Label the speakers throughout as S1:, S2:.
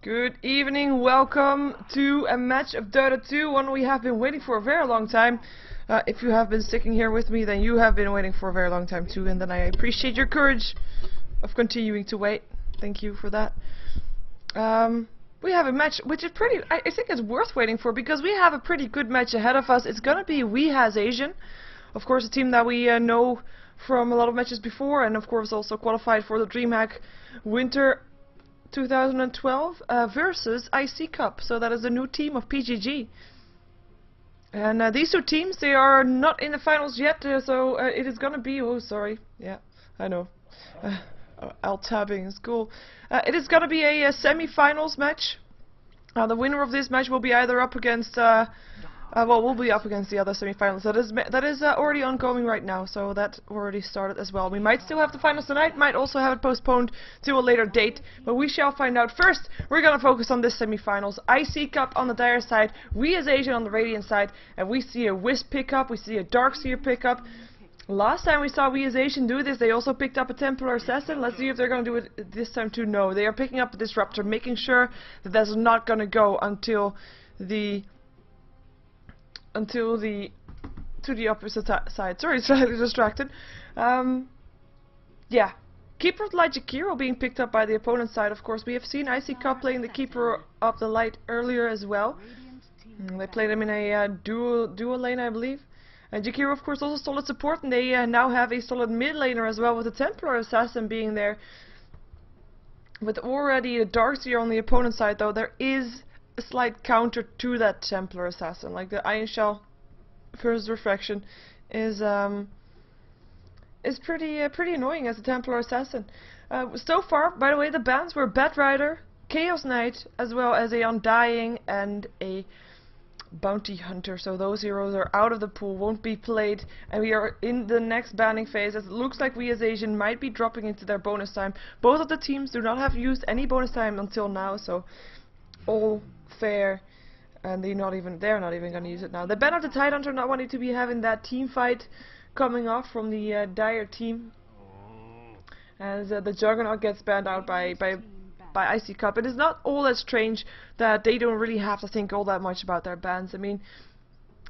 S1: Good evening, welcome to a match of Dota 2, one we have been waiting for a very long time. If you have been sticking here with me, then you have been waiting for a very long time too, and then I appreciate your courage of continuing to wait. Thank you for that. We have a match which is I think it's worth waiting for, because we have a pretty good match ahead of us. It's gonna be WhA Asian, of course a team that we know from a lot of matches before, and of course also qualified for the DreamHack Winter 2012 versus iCCup. So that is the new team of PGG. And these two teams, they are not in the finals yet, so it is gonna be, oh sorry, yeah, I know, alt-tabbing is cool. It is gonna be a semi-finals match. The winner of this match will be either up against, we'll be up against the other semi-finals. That is already ongoing right now, so that already started as well. We might still have the finals tonight, might also have it postponed to a later date, but we shall find out. First, we're gonna focus on this semi-finals. iCCup on the Dire side, WhA Asian on the Radiant side, and we see a Wisp pickup, we see a Darkseer pickup. Last time we saw WhA Asian do this, they also picked up a Templar Assassin. Let's see if they're gonna do it this time too. No, they are picking up a Disruptor, making sure that that's not gonna go until the to the opposite side. Sorry, slightly distracted. Yeah, Keeper of the Light Jakiro being picked up by the opponent's side. Of course, we have seen iCCup playing the Keeper of the Light earlier as well. They played him in a dual lane, I believe. And Jakiro, of course, also solid support, and they now have a solid mid laner as well, with the Templar Assassin being there. With already a Darkseer on the opponent's side, though, there is a slight counter to that Templar Assassin. Like the Iron Shell First Refraction is pretty annoying as a Templar Assassin. So far, by the way, the bans were Bat Rider, Chaos Knight, as well as a Undying and a Bounty Hunter. So those heroes are out of the pool, won't be played, and we are in the next banning phase, as it looks like WhA Asian might be dropping into their bonus time. Both of the teams do not have used any bonus time until now, so all fair, and they're not even gonna use it now. They ban out the Tidehunter, not wanting to be having that team fight coming off from the Dire team, as the Juggernaut gets banned out by iCCup. It is not all that strange that they don't really have to think all that much about their bans. I mean,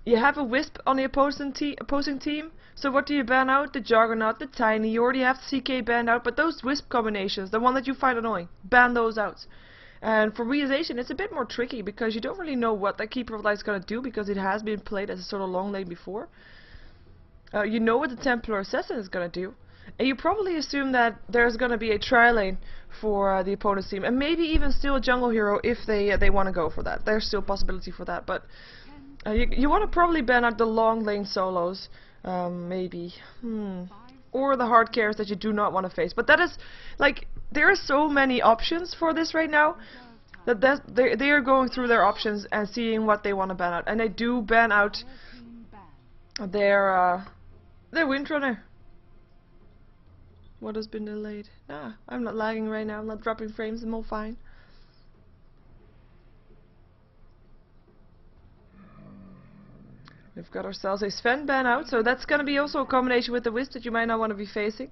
S1: you have a Wisp on the opposing team, so what do you ban out? The Juggernaut, the Tiny. You already have CK banned out, but those Wisp combinations, the one that you find annoying, ban those out. And for WhA Asian, it's a bit more tricky, because you don't really know what that Keeper of Light is going to do, because it has been played as a sort of long lane before. You know what the Templar Assassin is going to do, and you probably assume that there's going to be a tri-lane for the opponent's team, and maybe even still a jungle hero if they want to go for that. There's still a possibility for that, but you want to probably ban out the long lane solos, maybe, or the hard carries that you do not want to face. But that is, like, there are so many options for this right now that they are going through their options and seeing what they want to ban out, and they do ban out their Windrunner. What has been delayed? I'm not lagging right now. I'm not dropping frames. I'm all fine. We've got ourselves a Sven ban out, so that's gonna be also a combination with the Wisp that you might not want to be facing.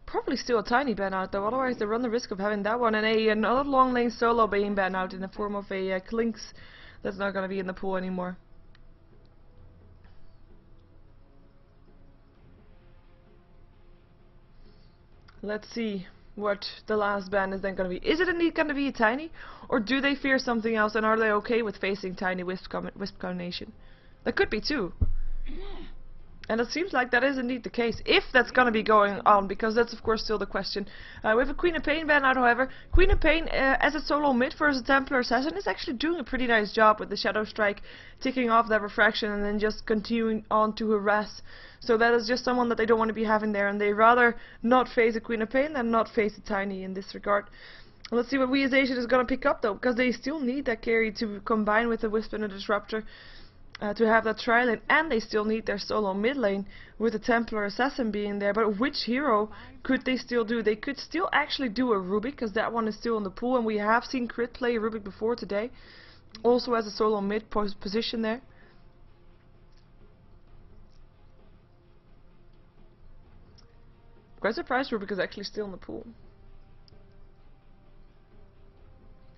S1: Probably still a Tiny ban out though, otherwise they run the risk of having that one, and another long lane solo being banned out in the form of a Klinks that's not gonna be in the pool anymore. Let's see what the last ban is then going to be. Is it indeed going to be a Tiny, or do they fear something else, and are they okay with facing Tiny Wisp combination? That could be too. And it seems like that is indeed the case, if that's going to be going on, because that's of course still the question. We have a Queen of Pain ban out, however. Queen of Pain, as a solo mid versus a Templar Assassin, is actually doing a pretty nice job with the Shadow Strike, ticking off that refraction and then just continuing on to harass. So that is just someone that they don't want to be having there, and they rather not face a Queen of Pain than not face a Tiny in this regard. Let's see what WhA Asian is going to pick up though, because they still need that carry to combine with the Wisp and the Disruptor. To have that tri-lane, and they still need their solo mid lane with the Templar Assassin being there. But which hero could they still do? They could still actually do a Rubik, because that one is still in the pool, and we have seen Crit play Rubik before today, also as a solo mid position there. Quite surprised Rubik is actually still in the pool.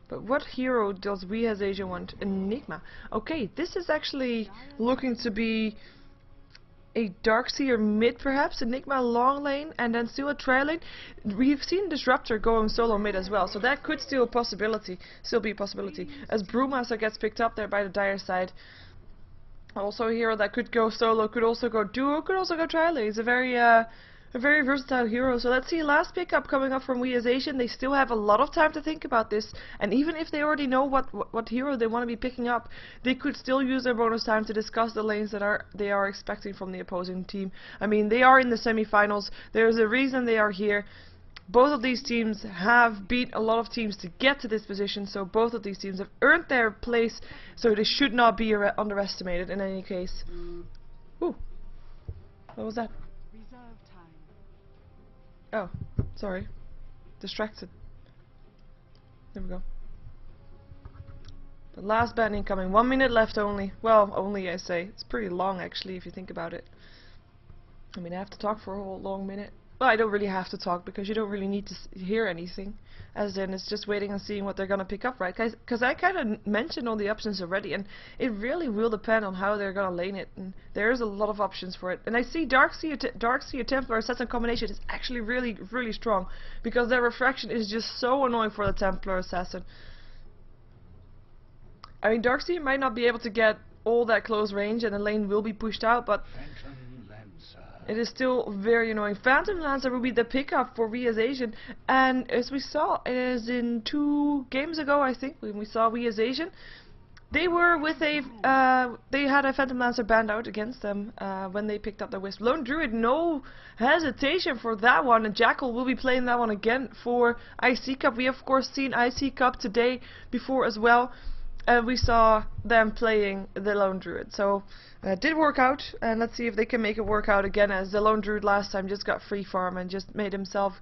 S1: But what hero does WhA want? Enigma. Okay, this is actually looking to be a Darkseer mid perhaps, Enigma long lane, and then still a trail lane. We've seen Disruptor going solo mid as well, so that could still be a possibility. As Brewmaster gets picked up there by the Dire side. Also a hero that could go solo, could also go duo, could also go trail lane. He's a very versatile hero. So let's see, last pickup coming up from WhA. They still have a lot of time to think about this, and even if they already know what hero they want to be picking up, they could still use their bonus time to discuss the lanes that they are expecting from the opposing team. I mean, they are in the semi-finals. There's a reason they are here. Both of these teams have beat a lot of teams to get to this position, so both of these teams have earned their place, so they should not be underestimated in any case. Ooh, what was that? Oh, sorry. Distracted. There we go. The last ban incoming. 1 minute left only. Well, only I say. It's pretty long actually if you think about it. I mean, I have to talk for a whole long minute. Well, I don't really have to talk because you don't really need to hear anything. As in, it's just waiting and seeing what they're gonna pick up, right? Because I kind of mentioned all the options already, and it really will depend on how they're gonna lane it. And there's a lot of options for it. And I see Darkseer Templar Assassin combination is actually really strong, because their refraction is just so annoying for the Templar Assassin. I mean, Darkseer might not be able to get all that close range, and the lane will be pushed out, but it is still very annoying. Phantom Lancer will be the pickup for WhA, and as we saw, it is in 2 games ago, I think, when we saw WhA, they were with they had a Phantom Lancer banned out against them when they picked up the Wisp. Lone Druid, no hesitation for that one, and Jackal will be playing that one again for iCCup. We have of course seen iCCup today before as well. We saw them playing the Lone Druid, so it did work out, and let's see if they can make it work out again, as the Lone Druid last time just got free farm and just made himself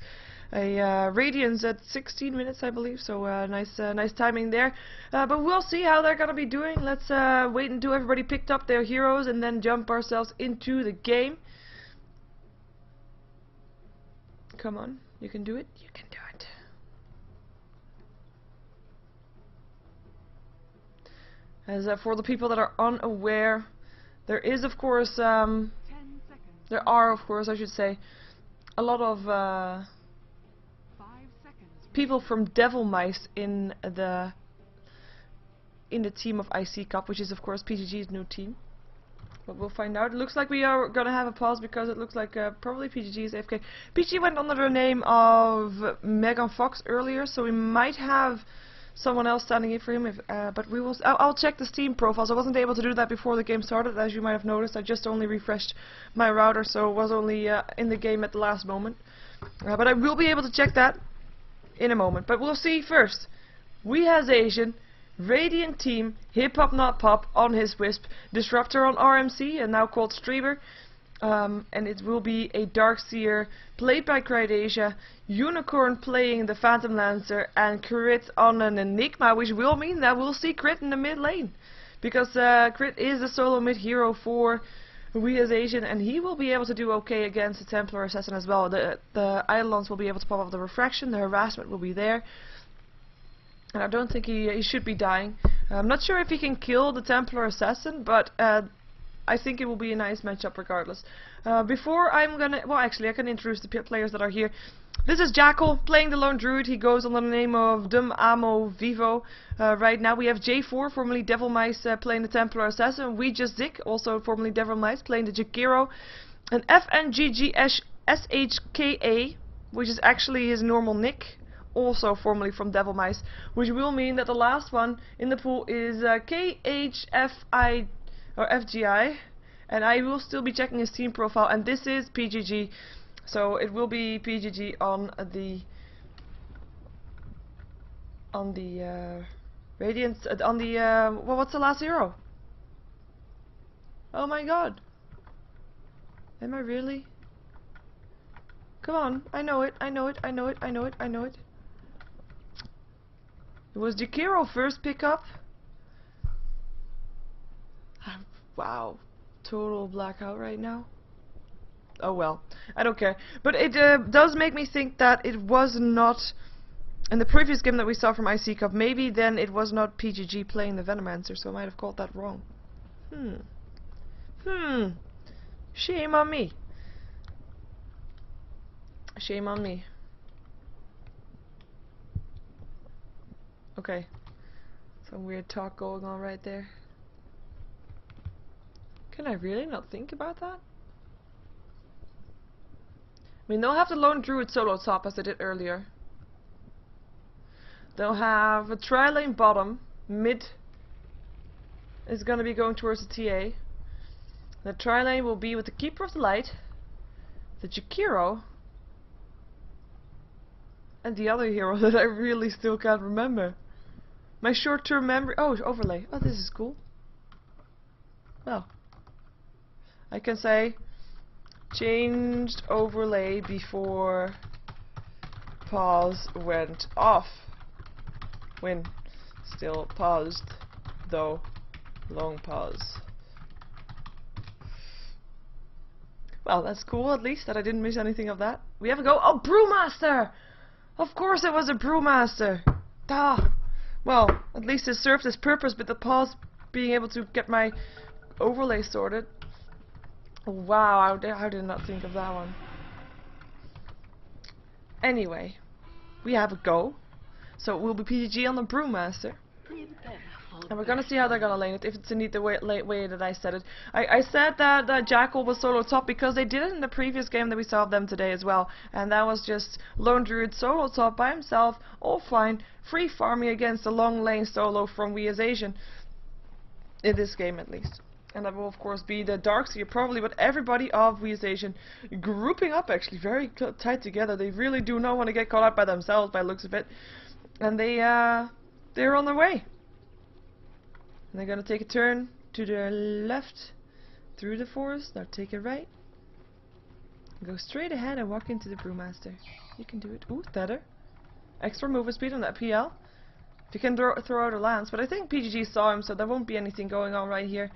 S1: a Radiance at 16 minutes, I believe, so nice timing there. But we'll see how they're gonna be doing. Let's wait until everybody picked up their heroes and then jump ourselves into the game. Come on, you can do it, you can do it. As for the people that are unaware, there is of course, there are of course, I should say, a lot of people from Devil Mice in the team of iCCup, which is of course PGG's new team. But we'll find out. It looks like we are gonna have a pause because it looks like probably PGG is AFK. PGG went under the name of Megan Fox earlier, so we might have someone else standing in for him, but we will. I'll check the Steam profiles. I wasn't able to do that before the game started, as you might have noticed. I just only refreshed my router, so it was only in the game at the last moment. But I will be able to check that in a moment. But we'll see first. WhA, Radiant Team, Hip Hop Not Pop on his Wisp, Disruptor on RMC, and now called Streamer. And it will be a Darkseer played by Crydasia, Unicorn playing the Phantom Lancer, and Crit on an Enigma, which will mean that we'll see Crit in the mid lane, because Crit is a solo mid hero for WhA, and he will be able to do okay against the Templar Assassin as well. The Eidolons will be able to pop up the refraction, the harassment will be there, and I don't think he should be dying. I'm not sure if he can kill the Templar Assassin, but I think it will be a nice matchup regardless. Before I'm gonna, well actually I can introduce the players that are here. This is Jackal playing the Lone Druid. He goes under the name of Dum Amo Vivo. Right now we have J4, formerly Devil Mice, playing the Templar Assassin. We Just Zik, also formerly Devil Mice, playing the Jakiro. And FNGGSHKA, which is actually his normal nick, also formerly from Devil Mice, which will mean that the last one in the pool is KHFI or FGI, and I will still be checking his team profile, and this is PGG, so it will be PGG on the Radiance, on the well, what's the last hero? Oh my god, am I really? Come on, I know it, I know it, I know it, I know it, I know it. It was Jakiro first pickup. Wow, total blackout right now. Oh well, I don't care. But it does make me think that it was not in the previous game that we saw from iCCup, maybe then it was not PGG playing the Venomancer, so I might have called that wrong. Shame on me. Shame on me. Okay. Some weird talk going on right there. Can I really not think about that? I mean, they'll have the Lone Druid solo top as they did earlier. They'll have a tri-lane bottom. Mid is going to be going towards the TA. The tri-lane will be with the Keeper of the Light, the Jakiro, and the other hero that I really still can't remember. My short-term memory... Oh, overlay. Oh, this is cool. Well, I can say changed overlay before pause went off. When still paused, though long pause. Well, that's cool at least that I didn't miss anything of that. We have a go. Oh, Brewmaster! Of course it was a Brewmaster! Duh! Well, at least it served its purpose with the pause being able to get my overlay sorted. Wow, I did not think of that one. Anyway, we have a go. So it will be PGG on the Brewmaster. And we're gonna see how they're gonna lane it, if it's indeed the way that I said it. I said that Jackal was solo top because they did it in the previous game that we saw of them today as well. And that was just Lone Druid solo top by himself, all fine, free farming against a long lane solo from WhA Asian. In this game at least. And that will of course be the Darkseer probably, but everybody of WhA Asian grouping up actually very tight together. They really do not want to get caught out by themselves by the looks of it. And they're on their way. And they're gonna take a turn to the left through the forest. Now take a right. Go straight ahead and walk into the Brewmaster. You can do it. Ooh, Tether. Extra movement speed on that PL. If you can throw out a lance, but I think PGG saw him, so there won't be anything going on right here.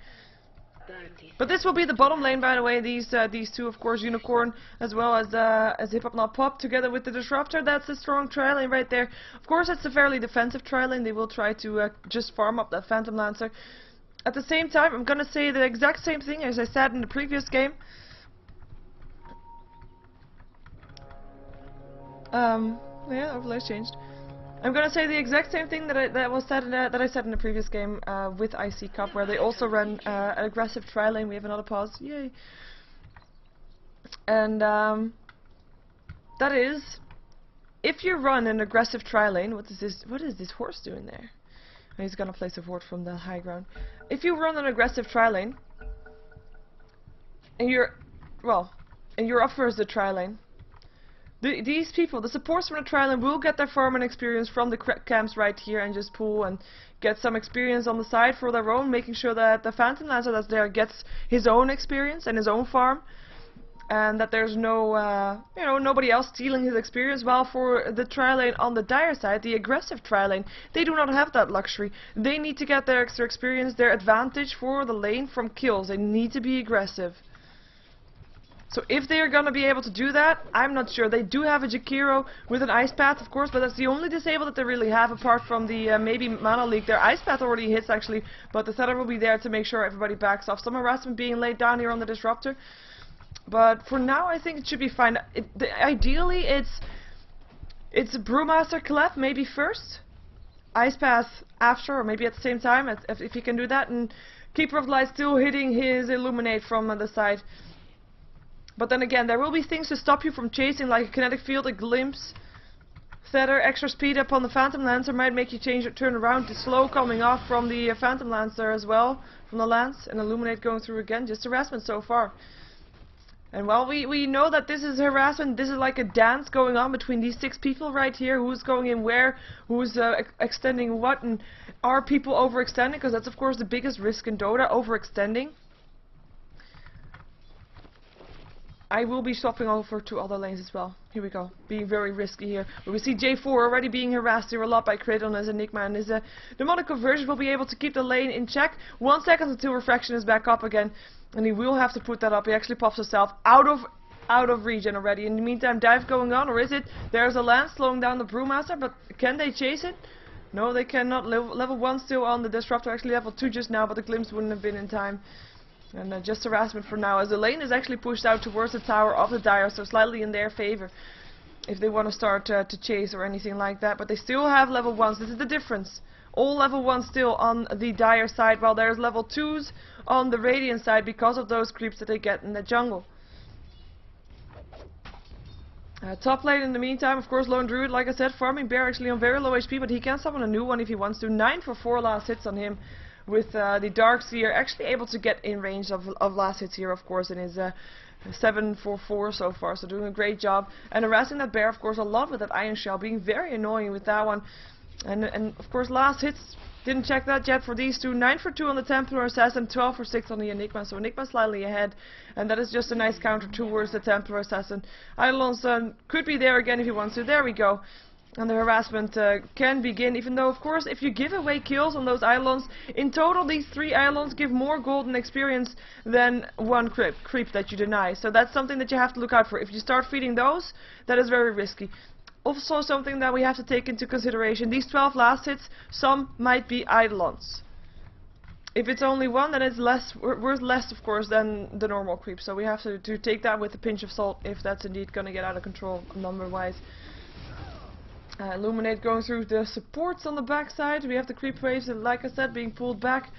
S1: But this will be the bottom lane, by the way. These two, of course, Unicorn as well as Hip Hop Not Pop, together with the Disruptor. That's a strong tri-lane right there. Of course, it's a fairly defensive tri-lane. They will try to just farm up that Phantom Lancer. At the same time, I'm gonna say the exact same thing as I said in the previous game. Yeah, overlay's changed. I'm gonna say the exact same thing that I said in the previous game with iCCup, where they also ran an aggressive tri-lane. We have another pause, yay! And that is, if you run an aggressive tri-lane, what is this horse doing there? Oh, he's gonna place a ward from the high ground. If you run an aggressive tri-lane, and you're up first the tri-lane. These people, the supports from the tri-lane, will get their farming experience from the camps right here and just pull and get some experience on the side for their own, making sure that the Phantom Lancer that's there gets his own experience and his own farm, and that there's no, nobody else stealing his experience. While for the tri-lane on the dire side, the aggressive tri-lane, they do not have that luxury. They need to get their extra experience, their advantage for the lane from kills. They need to be aggressive. So if they are going to be able to do that, I'm not sure. They do have a Jakiro with an Ice Path, of course, but that's the only disable that they really have, apart from the maybe Mana Leak. Their Ice Path already hits, actually, but the Tether will be there to make sure everybody backs off. Some harassment being laid down here on the Disruptor. But for now, I think it should be fine. Ideally, it's Brewmaster Clef maybe first, Ice Path after, or maybe at the same time, if you can do that, and Keeper of Light still hitting his Illuminate from the side. But then again, there will be things to stop you from chasing, like a Kinetic Field, a Glimpse, Tether, extra speed up on the Phantom Lancer might make you turn around. The slow coming off from the Phantom Lancer as well, from the Lance, and Illuminate going through again, just harassment so far. And while we know that this is harassment, this is like a dance going on between these 6 people right here, who's going in where, who's extending what, and are people overextending, because that's of course the biggest risk in Dota, overextending. I will be swapping over to other lanes as well. Here we go. Being very risky here. But we see J4 already being harassed here a lot by Kraton as Enigma, and his demonic conversion will be able to keep the lane in check. 1 second until refraction is back up again. And he will have to put that up. He actually pops himself out of out of regen already. In the meantime, dive going on, or is it? There's a lance slowing down the Brewmaster, but can they chase it? No, they cannot. Level 1 still on the Disruptor, actually level 2 just now, but the glimpse wouldn't have been in time. And just harassment for now, as the lane is actually pushed out towards the tower of the Dire, so slightly in their favor if they want to start to chase or anything like that. But they still have level 1s, this is the difference. All level 1s still on the Dire side, while there's level 2s on the Radiant side because of those creeps that they get in the jungle. Top lane in the meantime, of course, Lone Druid, like I said, farming Bear actually on very low HP, but he can summon a new one if he wants to. 9 for 4 last hits on him, with the Darkseer actually able to get in range of last hits here, of course, in his 7 for 4 so far, so doing a great job. And harassing that Bear, of course, a lot with that Iron Shell, being very annoying with that one. And of course, last hits, didn't check that yet for these two. 9 for 2 on the Templar Assassin, 12 for 6 on the Enigma, so Enigma slightly ahead, and that is just a nice counter towards the Templar Assassin. Eidolons could be there again if he wants to. There we go. And the harassment can begin, even though, of course, if you give away kills on those Eidolons, in total these 3 Eidolons give more golden experience than 1 creep that you deny. So that's something that you have to look out for. If you start feeding those, that is very risky. Also something that we have to take into consideration, these 12 last hits, some might be Eidolons. If it's only 1, then it's worth less, of course, than the normal creep. So we have to take that with a pinch of salt if that's indeed going to get out of control number-wise. Illuminate going through the supports on the backside. We have the creep waves, and like I said, being pulled back.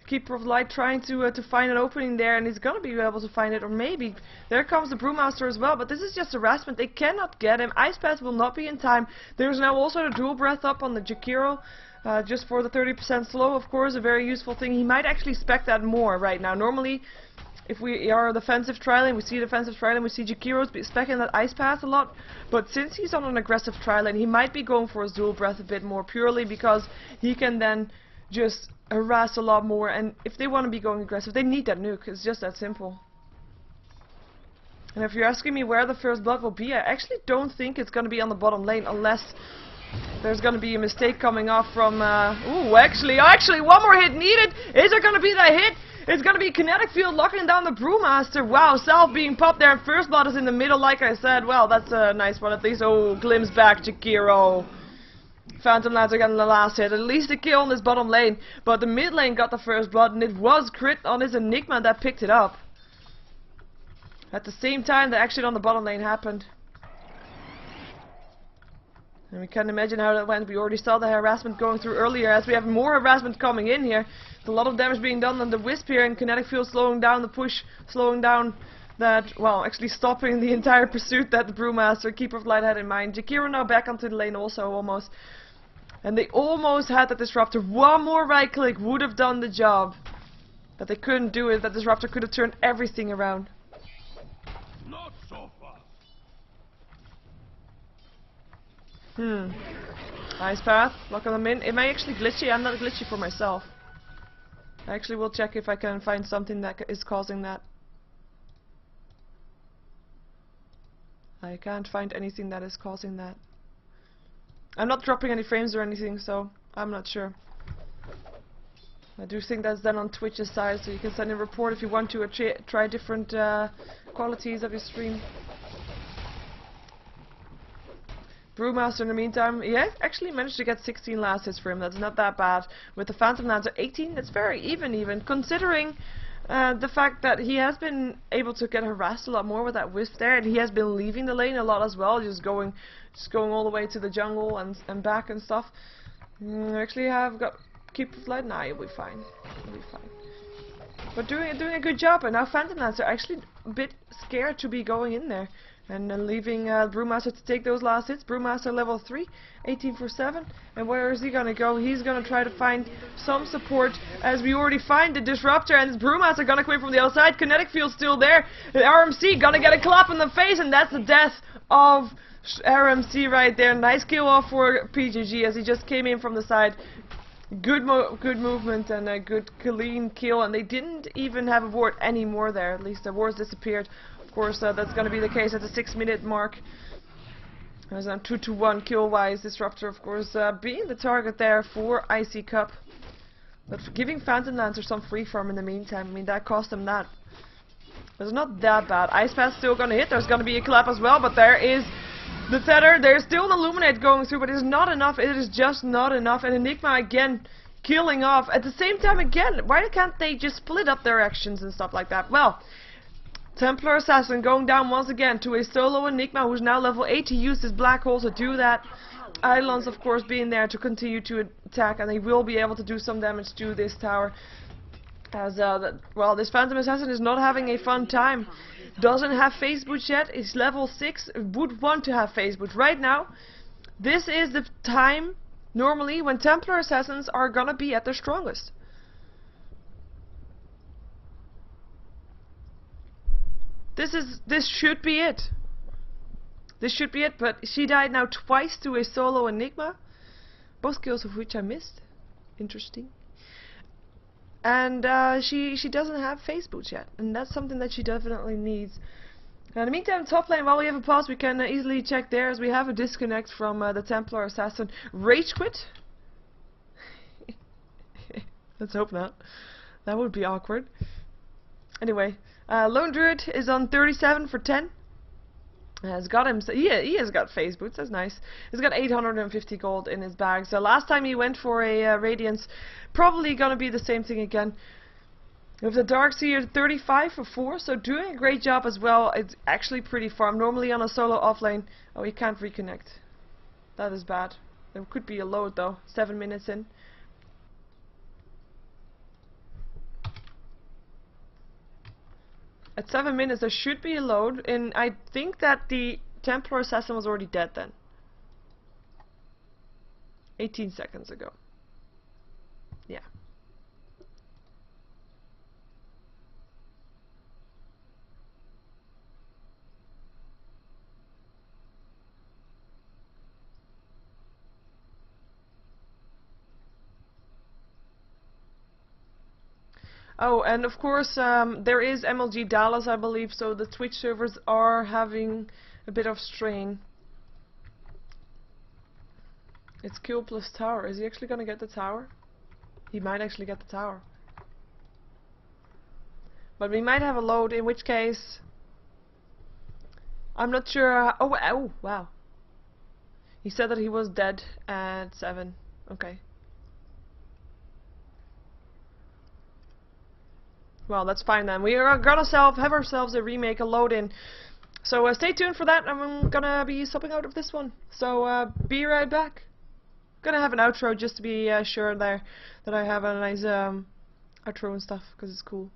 S1: Keeper of Light trying to find an opening there, and he's gonna be able to find it, or maybe there comes the Brewmaster as well. But this is just harassment. They cannot get him. Ice Path will not be in time. There's now also a dual breath up on the Jakiro, just for the 30% slow. Of course, a very useful thing. He might actually spec that more right now. Normally, if we are defensive trialing, we see defensive trialing, we see Jakiro's specking that Ice Path a lot, but since he's on an aggressive trialing, he might be going for his dual breath a bit more, purely because he can then just harass a lot more, and if they want to be going aggressive, they need that nuke. It's just that simple. And if you're asking me where the first blood will be, I actually don't think it's going to be on the bottom lane, unless there's going to be a mistake coming off from, actually, one more hit needed! Is there going to be that hit? It's going to be Kinetic Field locking down the Brewmaster. Wow, Self being popped there, and First Blood is in the middle, like I said. Well, that's a nice one at least. Oh, glimpse back, Jakiro. Phantom Lancer getting the last hit. At least a kill on this bottom lane. But the mid lane got the first blood, and it was crit on his Enigma that picked it up. At the same time, the action on the bottom lane happened. And we can imagine how that went. We already saw the harassment going through earlier, as we have more harassment coming in here. There's a lot of damage being done on the Wisp here, and Kinetic Field slowing down the push, slowing down that, well, actually stopping the entire pursuit that the Brewmaster, Keeper of Light, had in mind. Jakiro now back onto the lane also, almost. And they almost had the Disruptor. One more right click would have done the job. But they couldn't do it. That Disruptor could have turned everything around.
S2: Not so fast.
S1: Ice Path, locking them in. Am I actually glitchy? I'm not glitchy for myself. I actually will check if I can find something that is causing that. I can't find anything that is causing that. I'm not dropping any frames or anything, so I'm not sure. I do think that's done on Twitch's side, so you can send a report if you want to, or try different qualities of your stream. Brewmaster in the meantime, yeah, actually managed to get 16 last hits for him. That's not that bad. With the Phantom Lancer 18, that's very even, considering the fact that he has been able to get harassed a lot more with that Wisp there, and he has been leaving the lane a lot as well, just going all the way to the jungle and back and stuff. Actually, I've got Keep of Light. Nah, you'll be fine. You'll be fine. But doing a good job. And now Phantom Lancer actually a bit scared to be going in there. And then leaving Brewmaster to take those last hits. Brewmaster level 3, 18 for 7. And where is he gonna go? He's gonna try to find some support, as we already find the Disruptor, and this Brewmaster gonna come in from the outside. Kinetic Field still there. The RMC gonna get a clap in the face, and that's the death of RMC right there. Nice kill off for PGG as he just came in from the side. Good movement and a good clean kill, and they didn't even have a ward anymore there. At least the wards disappeared. Of course, that's going to be the case at the 6-minute mark. There's a 2-to-1 kill-wise. Disruptor, of course, being the target there for iCCup. But for giving Phantom Lancer some free farm in the meantime, I mean, that cost them that. It's not that bad. Ice Path's still gonna hit. There's gonna be a clap as well, but there is the tether. There's still an Illuminate going through, but it's not enough. It is just not enough. And Enigma again killing off. At the same time again, why can't they just split up their actions and stuff like that? Well, Templar Assassin going down once again to a solo Enigma who's now level 8. He used his black hole to do that. Islands of course being there to continue to attack, and they will be able to do some damage to this tower. As well, this Phantom Assassin is not having a fun time. Doesn't have phase boots yet. Is level 6. Would want to have phase boots right now. This is the time normally when Templar Assassins are gonna be at their strongest. This should be it. This should be it. But she died now twice to a solo Enigma, both kills of which I missed. Interesting. And she doesn't have phase boots yet, and that's something that she definitely needs. In the meantime, top lane, while we have a pause, we can easily check there, as we have a disconnect from the Templar Assassin. Rage quit? Let's hope not. That would be awkward. Anyway, Lone Druid is on 37 for 10. Has got him. He has got phase boots. That's nice. He's got 850 gold in his bag. So last time he went for a Radiance, probably gonna be the same thing again. With the Darkseer 35 for 4, so doing a great job as well. It's actually pretty far. I'm normally on a solo offlane. Oh, he can't reconnect. That is bad. There could be a load though. 7 minutes in. At 7 minutes there should be a load, and I think that the Templar Assassin was already dead then. 18 seconds ago. Yeah. Oh, and of course there is MLG Dallas, I believe, so the Twitch servers are having a bit of strain. It's kill plus tower. Is he actually gonna get the tower? He might actually get the tower. But we might have a load, in which case I'm not sure. Oh, wow. He said that he was dead at 7. Okay. Well, that's fine then. We are gonna have ourselves a remake, a load in. So stay tuned for that. I'm gonna be stopping out of this one. So be right back. Gonna have an outro just to be sure there that I have a nice outro and stuff, because it's cool.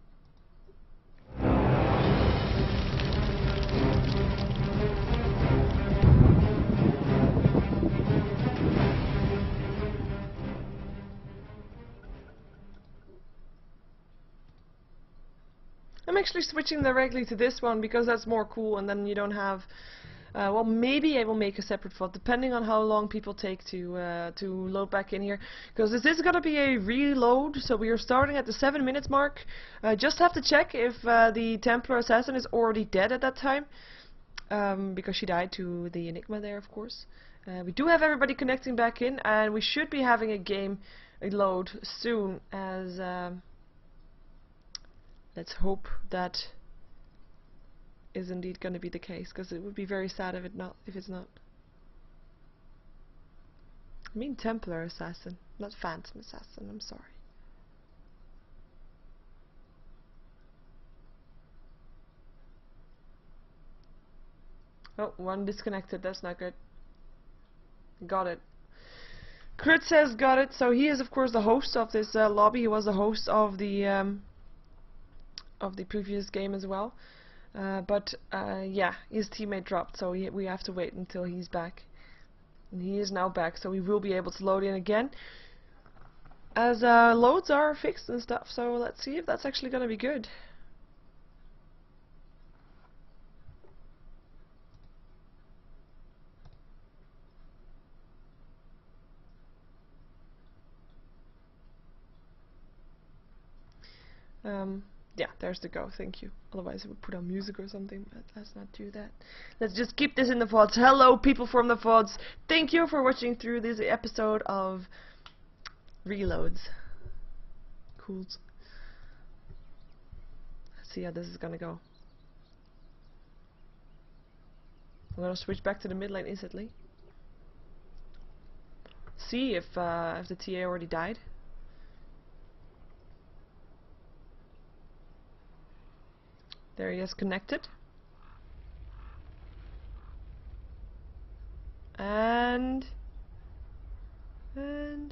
S1: I'm actually switching directly to this one because that's more cool, and then you don't have well, maybe I will make a separate VOD depending on how long people take to load back in here, because this is gonna be a reload. So we are starting at the 7 minutes mark. Just have to check if the Templar Assassin is already dead at that time, because she died to the Enigma there, of course. We do have everybody connecting back in, and we should be having a load soon, as let's hope that is indeed going to be the case, because it would be very sad if it's not. I mean Templar Assassin, not Phantom Assassin, I'm sorry. Oh, one disconnected, that's not good. Got it. Kurt says got it, so he is of course the host of this lobby. He was the host of the previous game as well. But yeah, his teammate dropped, so we have to wait until he's back. And he is now back, so we will be able to load in again, as loads are fixed and stuff. So let's see if that's actually gonna be good. Yeah, there's the go, thank you. Otherwise I would put on music or something, but let's not do that. Let's just keep this in the VODs. Hello people from the VODs. Thank you for watching through this episode of Reloads. Cool. Let's see how this is gonna go. I'm gonna switch back to the mid lane instantly. See if the TA already died. There he is connected. And we're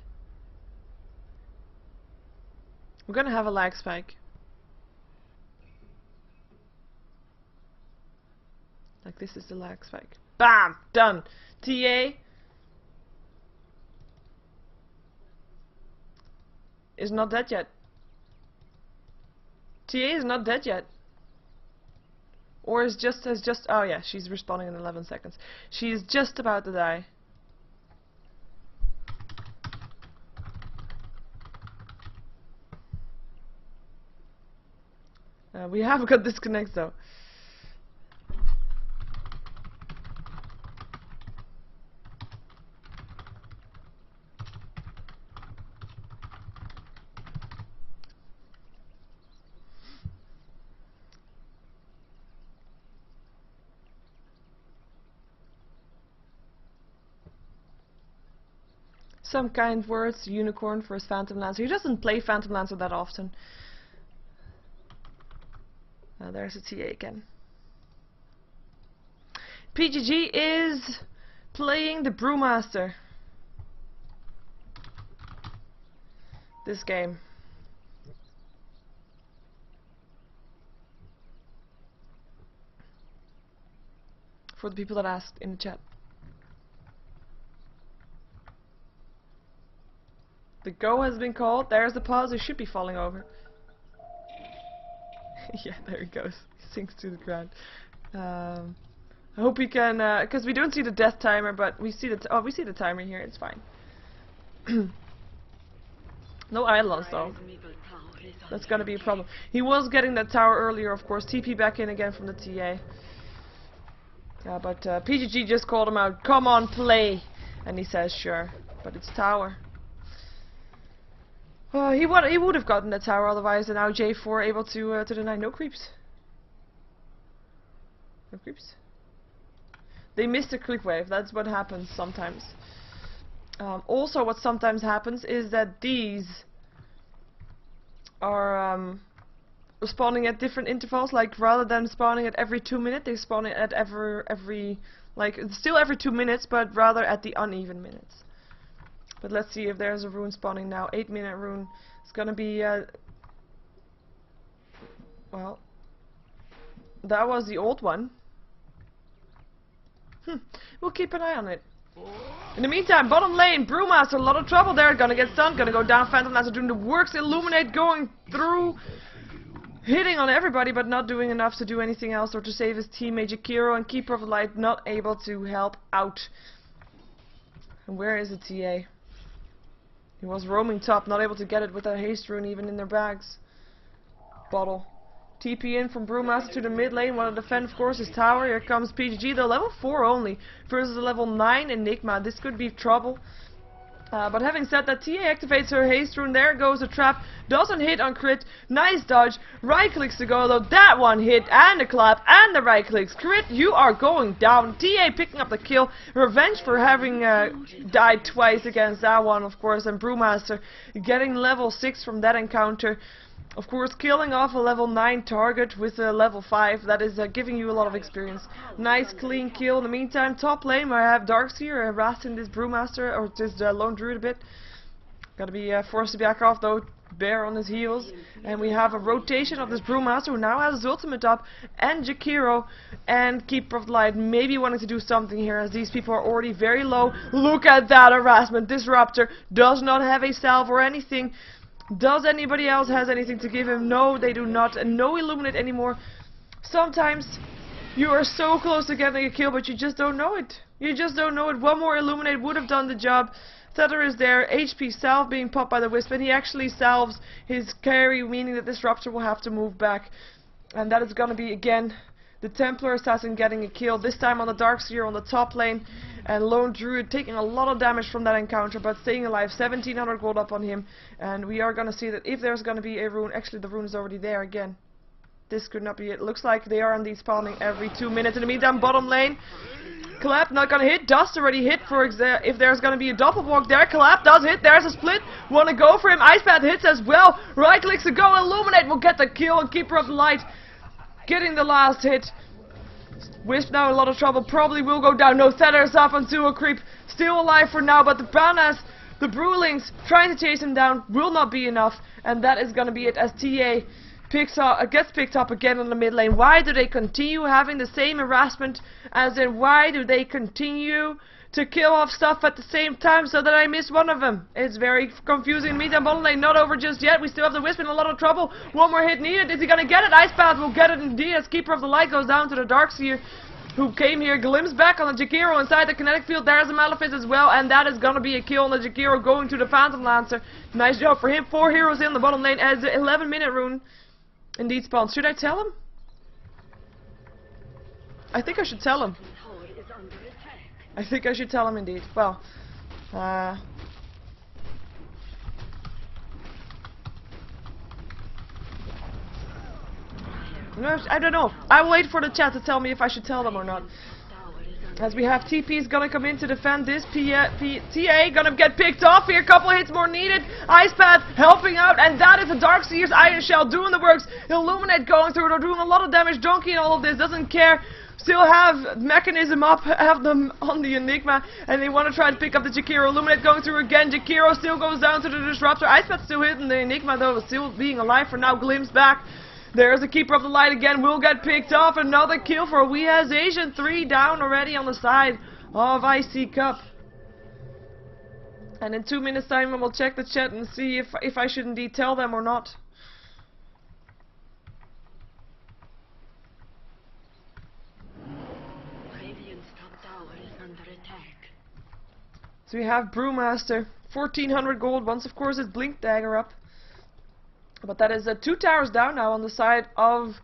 S1: gonna have a lag spike. Like this is the lag spike. Bam! Done! TA is not dead yet. TA is not dead yet. Or is just oh yeah, she's respawning in 11 seconds. She's just about to die. We have got disconnects though. Some kind words, unicorn for his Phantom Lancer. He doesn't play Phantom Lancer that often. There's a TA again. PGG is playing the Brewmaster this game. For the people that asked in the chat. The go has been called. There's the pause. He should be falling over. Yeah, there he goes. He sinks to the ground. I hope he can, because we don't see the death timer, but we see the we see the timer here. It's fine. No Eidolons though. That's gonna be a problem. He was getting that tower earlier, of course. TP back in again from the TA. But PGG just called him out. Come on, play, and he says sure. But it's tower. He would have gotten the tower otherwise, and now J4 able to deny no creeps. No creeps. They missed a creep wave. That's what happens sometimes. Also, what sometimes happens is that these are spawning at different intervals. Like rather than spawning at every 2 minutes, they spawn it at every like still every 2 minutes, but rather at the uneven minutes. But let's see if there's a rune spawning now. 8-minute rune. It's gonna be well, that was the old one. We'll keep an eye on it. In the meantime, bottom lane, Brewmaster, a lot of trouble there. Gonna get stunned, gonna go down. Phantom Lancer doing the works. Illuminate going through, hitting on everybody, but not doing enough to do anything else or to save his teammate Jakiro, and Keeper of Light not able to help out. And where is the TA? He was roaming top, not able to get it with that haste rune even in their bags. Bottle. TP in from Brewmaster to the mid lane. Want to defend, of course, his tower. Here comes PGG, though level 4 only versus a level 9 Enigma. This could be trouble. But having said that, TA activates her haste rune. There goes the trap. Doesn't hit on crit. Nice dodge. Right clicks to go, though. That one hit. And the clap. And the right clicks. Crit, you are going down. TA picking up the kill. Revenge for having died twice against that one, of course. And Brewmaster getting level 6 from that encounter. Of course, killing off a level 9 target with a level 5, that is giving you a lot of experience. Nice clean kill. In the meantime, top lane, I have Darkseer harassing this Brewmaster, or this Lone Druid a bit. Gotta be forced to back off though, Bear on his heels. And we have a rotation of this Brewmaster who now has his ultimate up, and Jakiro, and Keeper of the Light maybe wanting to do something here as these people are already very low. Look at that harassment. Disruptor does not have a salve or anything. Does anybody else has anything to give him? No, they do not. And no Illuminate anymore. Sometimes you are so close to getting a kill, but you just don't know it. You just don't know it. One more Illuminate would have done the job. Tether is there. HP salve being popped by the Wisp, and he actually salves his carry, meaning that this Rupture will have to move back. And that is going to be, again, the Templar Assassin getting a kill. This time on the Darkseer on the top lane. And Lone Druid taking a lot of damage from that encounter, but staying alive. 1700 gold up on him. And we are going to see that if there's going to be a rune, actually the rune is already there again. This could not be it. Looks like they are indeed spawning every 2 minutes. In the meantime, bottom lane, Collab not gonna hit. Dust already hit for if there's gonna be a double walk there. Collab does hit. There's a split. Wanna go for him. Ice Path hits as well. Right clicks to go. Illuminate will get the kill, and Keeper of the Light getting the last hit. Wisp now in a lot of trouble. Probably will go down. No, Thedder's up onto a creep. Still alive for now, but the Bananas, the Brewlings trying to chase him down will not be enough, and that is gonna be it as TA gets picked up again in the mid lane. Why do they continue having the same harassment? As in, why do they continue to kill off stuff at the same time so that I miss one of them? It's very confusing. Meantime, bottom lane not over just yet. We still have the Wisp in a lot of trouble. One more hit needed. Is he gonna get it? Ice Path will get it indeed as Keeper of the Light goes down to the Darkseer, who came here, glimpse back on the Jakiro inside the kinetic field. There's a Malefice as well, and that is gonna be a kill on the Jakiro going to the Phantom Lancer. Nice job for him. 4 heroes in the bottom lane as the 11-minute rune indeed spawns. Should I tell him? I think I should tell him. I think I should tell him indeed. Well, no, I don't know. I will wait for the chat to tell me if I should tell them or not. As we have TP's gonna come in to defend this. TA gonna get picked off here. Couple hits more needed. Ice Path helping out, and that is the Darkseer's Iron Shell doing the works. Illuminate going through. They're doing a lot of damage. Donkey and all of this doesn't care. Still have Mechanism up, have them on the Enigma, and they want to try to pick up the Jakiro. Illuminate going through again. Jakiro still goes down to the Disruptor. Ice Path still hitting the Enigma though, still being alive for now. Glimpse back. There's the Keeper of the Light again, will get picked off. Another kill for WhA's Asian. 3 down already on the side of iCCup. And in 2 minutes time I will check the chat and see if I should indeed tell them or not. So we have Brewmaster, 1400 gold, once of course his Blink Dagger up. But that is 2 towers down now on the side of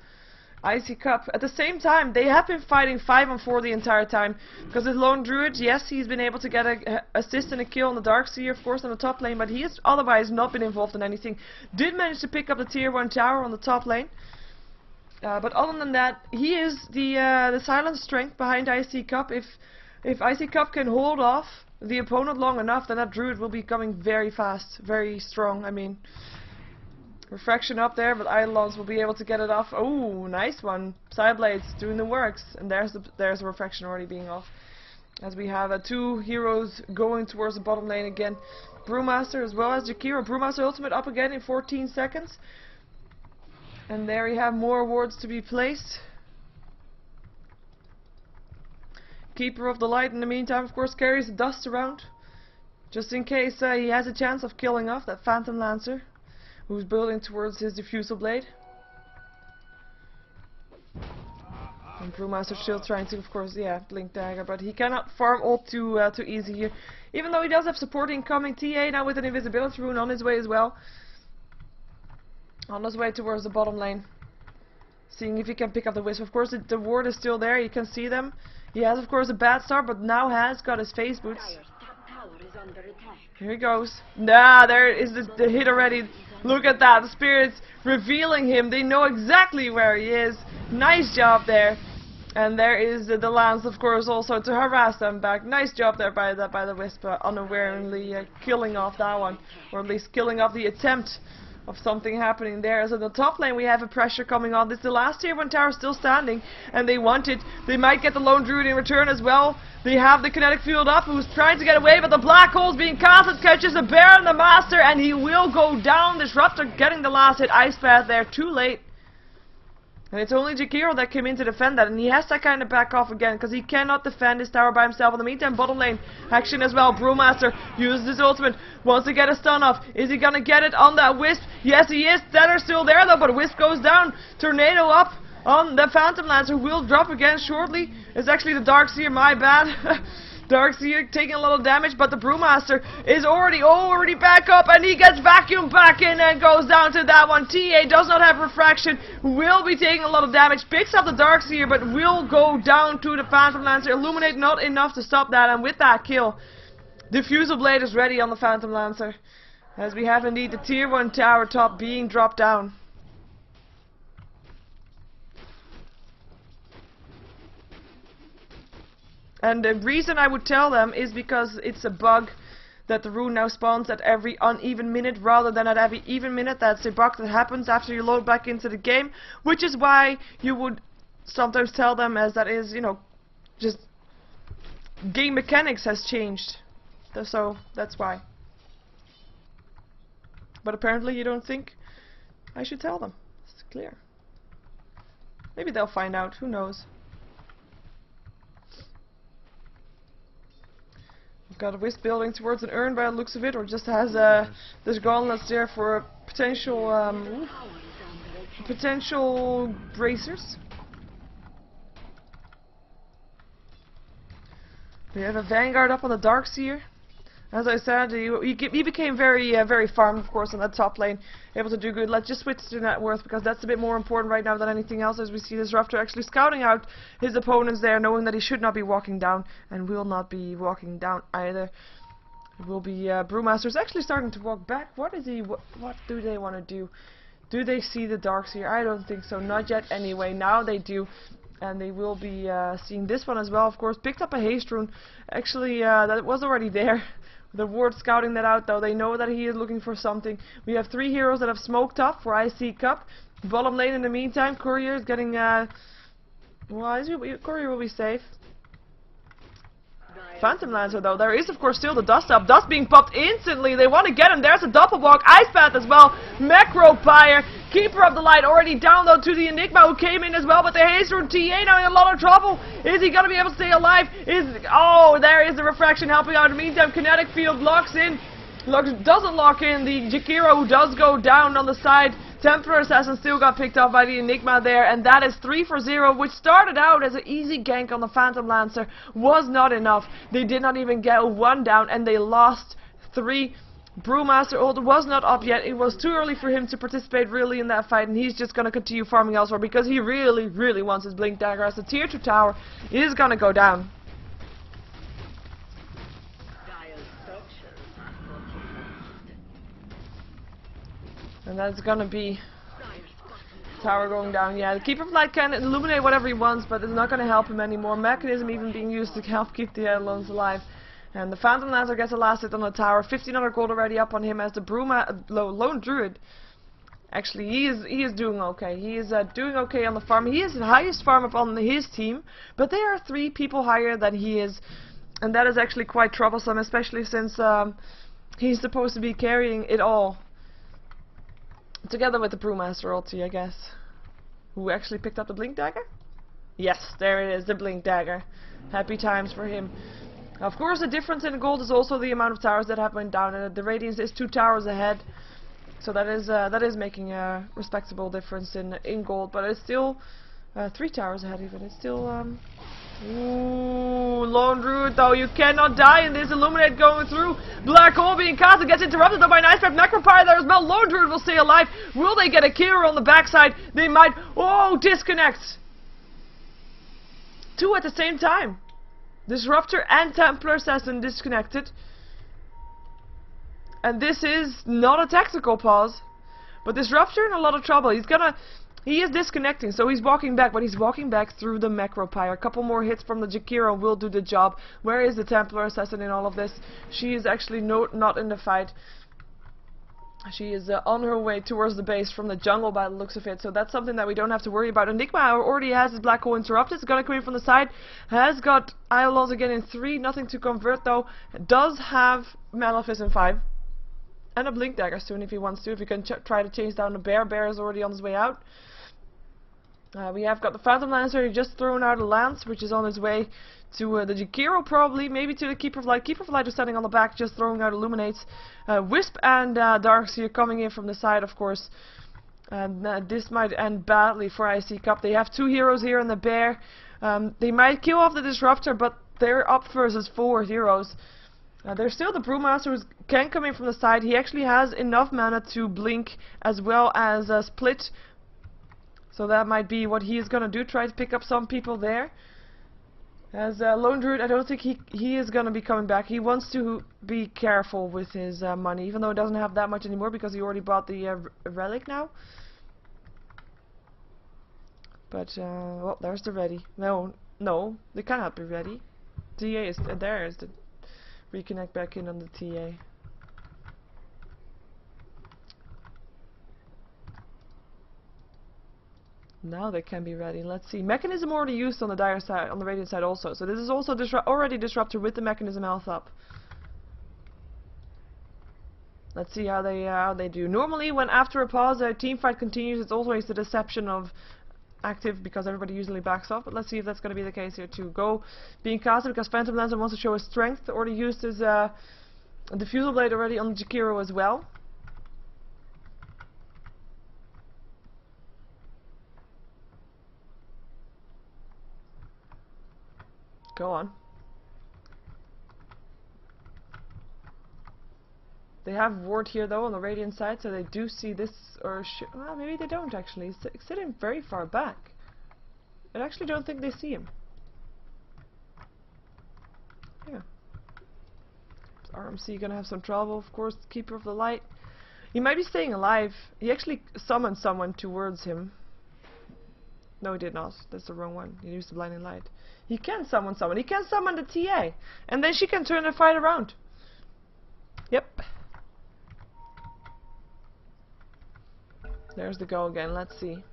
S1: iCCup. At the same time, they have been fighting 5-on-4 the entire time. Because his lone druid, yes, he's been able to get an assist and a kill on the Darkseer, of course, on the top lane. But he has otherwise not been involved in anything. Did manage to pick up the tier 1 tower on the top lane. But other than that, he is the silent strength behind iCCup. If iCCup can hold off the opponent long enough, then that druid will be coming very fast, very strong. I mean, Refraction up there, but Eidolons will be able to get it off. Oh, nice one. Sideblades doing the works, and there's the Refraction already being off. As we have 2 heroes going towards the bottom lane again. Brewmaster as well as Jakiro. Brewmaster ultimate up again in 14 seconds. And there we have more wards to be placed. Keeper of the Light in the meantime, of course, carries the dust around, just in case he has a chance of killing off that Phantom Lancer, who's building towards his Diffusal Blade. And Brewmaster still trying to, of course, yeah, Blink Dagger, but he cannot farm all too easy here. Even though he does have support incoming. TA now with an Invisibility Rune on his way as well. On his way towards the bottom lane. Seeing if he can pick up the Wisp. Of course, the ward is still there, you can see them. He has, of course, a bad start, but now has got his face boots. Here he goes. Nah, there is the hit already. Look at that. The spirits revealing him. They know exactly where he is. Nice job there. And there is the lance, of course, also to harass them back. Nice job there by the Wisp, unawarely killing off that one. Or at least killing off the attempt of something happening there. So in the top lane we have a pressure coming on. This is the last tier 1 tower still standing, and they want it. They might get the lone druid in return as well. They have the kinetic field up, who's trying to get away, but the black hole's being casted, catches a bear and the master, and he will go down. Disruptor getting the last hit. Ice Path there, too late. And it's only Jakiro that came in to defend that, and he has to kind of back off again, because he cannot defend his tower by himself. In the meantime, bottom lane action as well. Brewmaster uses his ultimate, wants to get a stun off. Is he gonna get it on that Wisp? Yes, he is. Thedder's still there though, but Wisp goes down. Tornado up on the Phantom Lancer, will drop again shortly. It's actually the Darkseer, my bad. Darkseer taking a little damage, but the Brewmaster is already back up, and he gets vacuumed back in and goes down to that one. TA does not have Refraction, will be taking a lot of damage, picks up the Darkseer, but will go down to the Phantom Lancer. Illuminate not enough to stop that, and with that kill, Diffusal Blade is ready on the Phantom Lancer, as we have indeed the tier 1 tower top being dropped down. And the reason I would tell them is because it's a bug that the rune now spawns at every uneven minute rather than at every even minute. That's a bug that happens after you load back into the game, which is why you would sometimes tell them, as that is, you know, just game mechanics has changed. So that's why. But apparently you don't think I should tell them. It's clear. Maybe they'll find out, who knows. We've got a wisp building towards an urn by the looks of it, or just has this gauntlets there for potential potential bracers. We have a vanguard up on the Darkseer. As I said, he became very farmed, of course, on that top lane, able to do good. Let's just switch to net worth, because that's a bit more important right now than anything else, as we see this Disruptor actually scouting out his opponents there, knowing that he should not be walking down, and will not be walking down either. It will be Brewmaster's actually starting to walk back. What is he? What do they want to do? Do they see the Darkseer? I don't think so, not yet anyway. Now they do. And they will be seeing this one as well, of course. Picked up a haste rune. Actually, that was already there. The ward scouting that out, though. They know that he is looking for something. We have 3 heroes that have smoked up for iCCup. Bottom lane in the meantime. Courier is getting... Courier will be safe. Phantom Lancer, though. There is, of course, still the dust up. Dust being popped instantly. They want to get him. There's a double walk. Ice Path as well. Macropire. Keeper of the Light already down, though, to the Enigma, who came in as well. But the haste rune TA now in a lot of trouble. Is he going to be able to stay alive? Oh, there is the refraction helping out. In the meantime, Kinetic Field locks in. Doesn't lock in the Jakiro, who does go down on the side. Templar Assassin still got picked off by the Enigma there, and that is 3 for 0, which started out as an easy gank on the Phantom Lancer, was not enough. They did not even get 1 down, and they lost 3. Brewmaster ult was not up yet. It was too early for him to participate really in that fight, and he's just going to continue farming elsewhere because he really wants his Blink Dagger, as the tier 2 tower is going to go down. And that's gonna be tower going down. Yeah, the Keeper of Light can illuminate whatever he wants, but it's not gonna help him anymore. Mechanism even being used to help keep the Eidolons alive. And the Phantom Lancer gets a last hit on the tower. 1500 gold already up on him, as the Lone Druid. Actually, he is doing okay. He is doing okay on the farm. He is the highest farm up on his team, but they are 3 people higher than he is, and that is actually quite troublesome, especially since he's supposed to be carrying it all. Together with the Brewmaster ulti, I guess. Who actually picked up the Blink Dagger? Yes, there it is, the Blink Dagger. Happy times for him. Of course, the difference in gold is also the amount of towers that have went down. And the Radiance is 2 towers ahead. So that is making a respectable difference in gold. But it's still 3 towers ahead even. It's still... Ooh, Lone Druid, though, you cannot die in this. Illuminate going through. Black hole being cast. It gets interrupted though by an Ice Path. Necropire there as well. Lone Druid will stay alive. Will they get a killer on the backside? They might. Oh, disconnects. 2 at the same time. Disruptor and Templar Assassin disconnected. And this is not a tactical pause. But Disruptor in a lot of trouble. He is disconnecting, so he's walking back, but he's walking back through the Macropire. A couple more hits from the Jakiro will do the job. Where is the Templar Assassin in all of this? She is actually not in the fight. She is on her way towards the base from the jungle by the looks of it, so that's something that we don't have to worry about. Enigma already has his black hole interrupted. It's gonna come in from the side. Has got Eidolons again in 3, nothing to convert though. Does have Malefice in 5. And a Blink Dagger soon if he wants to, if he can try to chase down the bear. Bear is already on his way out. We have got the Phantom Lancer just thrown out a lance, which is on his way to the Jakiro probably, maybe to the Keeper of Light. Keeper of Light is standing on the back, just throwing out Illuminates. Wisp and Darkseer coming in from the side, of course. And this might end badly for iCCup. They have 2 heroes here in the bear. They might kill off the Disruptor, but they're up versus 4 heroes. There's still the Brewmaster who can come in from the side. He actually has enough mana to blink as well as split. So that might be what he is going to do, try to pick up some people there. As Lone Druid, I don't think he is going to be coming back. He wants to be careful with his money, even though he doesn't have that much anymore because he already bought the relic now. But, well, there's the ready. No, they cannot be ready. TA is there. Is the reconnect back in on the TA? Now they can be ready. Let's see. Mechanism already used on the dire side, on the radiant side also. So this is also already disrupted with the mechanism health up. Let's see how they do. Normally, when after a pause a team fight continues, it's always the deception of active because everybody usually backs off. But let's see if that's going to be the case here too. Go being casted because Phantom Lancer wants to show his strength. Already used his diffusal blade already on Jakiro as well. Go on. They have ward here though on the radiant side, so they do see this, or well, maybe they don't actually. He's sitting very far back. I actually don't think they see him. Yeah. Is RMC gonna have some trouble? Of course, Keeper of the Light. He might be staying alive. He actually summoned someone towards him. No, he did not. That's the wrong one. He used the blinding light. He can summon someone. He can summon the TA, and then she can turn the fight around. Yep. There's the go again. Let's see.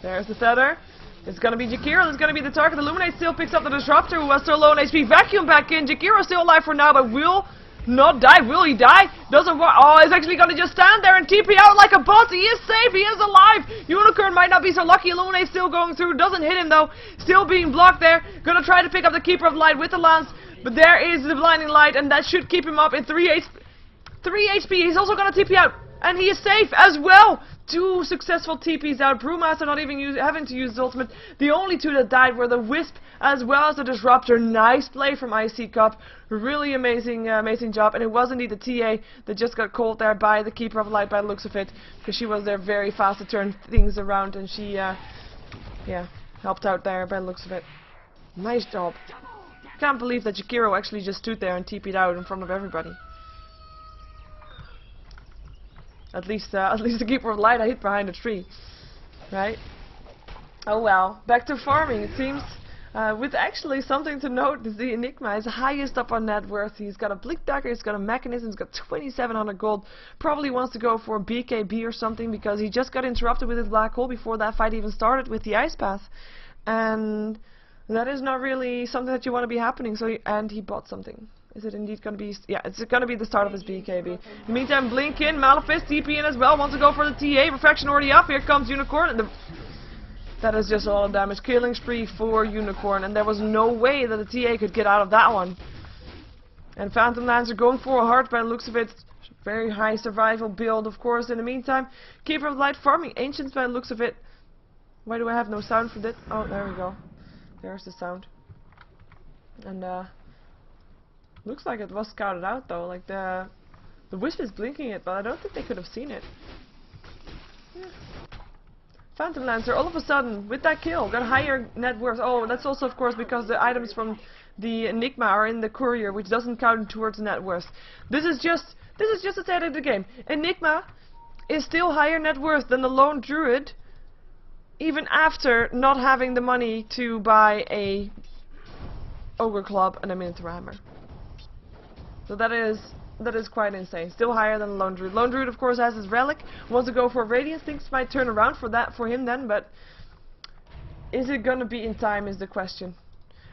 S1: There's the Tether. It's gonna be Jakiro. It's gonna be the target. Illuminate still picks up the Disruptor, who was still low on HP. Vacuum back in. Jakiro still alive for now, but will not die. Will he die? Doesn't work. Oh, he's actually gonna just stand there and TP out like a boss. He is safe. He is alive. Unicorn might not be so lucky. Illuminate still going through. Doesn't hit him though. Still being blocked there. Gonna try to pick up the Keeper of Light with the lance, but there is the blinding light, and that should keep him up in 3 HP. He's also gonna TP out, and he is safe as well. 2 successful TPs out. Brewmaster not even having to use his ultimate. The only 2 that died were the Wisp as well as the Disruptor. Nice play from iCCup. Really amazing, amazing job. And it was indeed the TA that just got called there by the Keeper of Light by the looks of it, because she was there very fast to turn things around, and she, yeah, helped out there by the looks of it. Nice job. Can't believe that Jakiro actually just stood there and TP'd out in front of everybody. At least the Keeper of Light I hid behind a tree, right? Oh well. Back to farming, it seems. With actually something to note is the Enigma is highest up on net worth. He's got a Bleak Dagger, he's got a Mechanism, he's got 2700 gold. Probably wants to go for a BKB or something because he just got interrupted with his black hole before that fight even started with the Ice Path. And that is not really something that you want to be happening. So and he bought something. Is it indeed going to be... Yeah, it's going to be the start of his BKB. In the meantime, Blink in, Malefice, TP in as well. Wants to go for the TA. Refraction already up. Here comes Unicorn. And that is just a lot of damage. Killing spree for Unicorn. And there was no way that the TA could get out of that one. And Phantom Lancer going for a heart by the looks of it. Very high survival build, of course. In the meantime, Keeper of Light farming Ancients by the looks of it. Why do I have no sound for that? Oh, there we go. There's the sound. And, looks like it was scouted out though, like the Wisp is blinking it, but I don't think they could have seen it. Yeah. Phantom Lancer all of a sudden, with that kill, got higher net worth. Oh, that's also of course because the items from the Enigma are in the courier, which doesn't count towards net worth. This is just a state of the game. Enigma is still higher net worth than the Lone Druid, even after not having the money to buy a Ogre Club and a Minotaur Hammer. So that is quite insane. Still higher than Lone Druid. Lone Druid, of course, has his relic. Wants to go for Radiance. Things might turn around for him then, but is it gonna be in time is the question.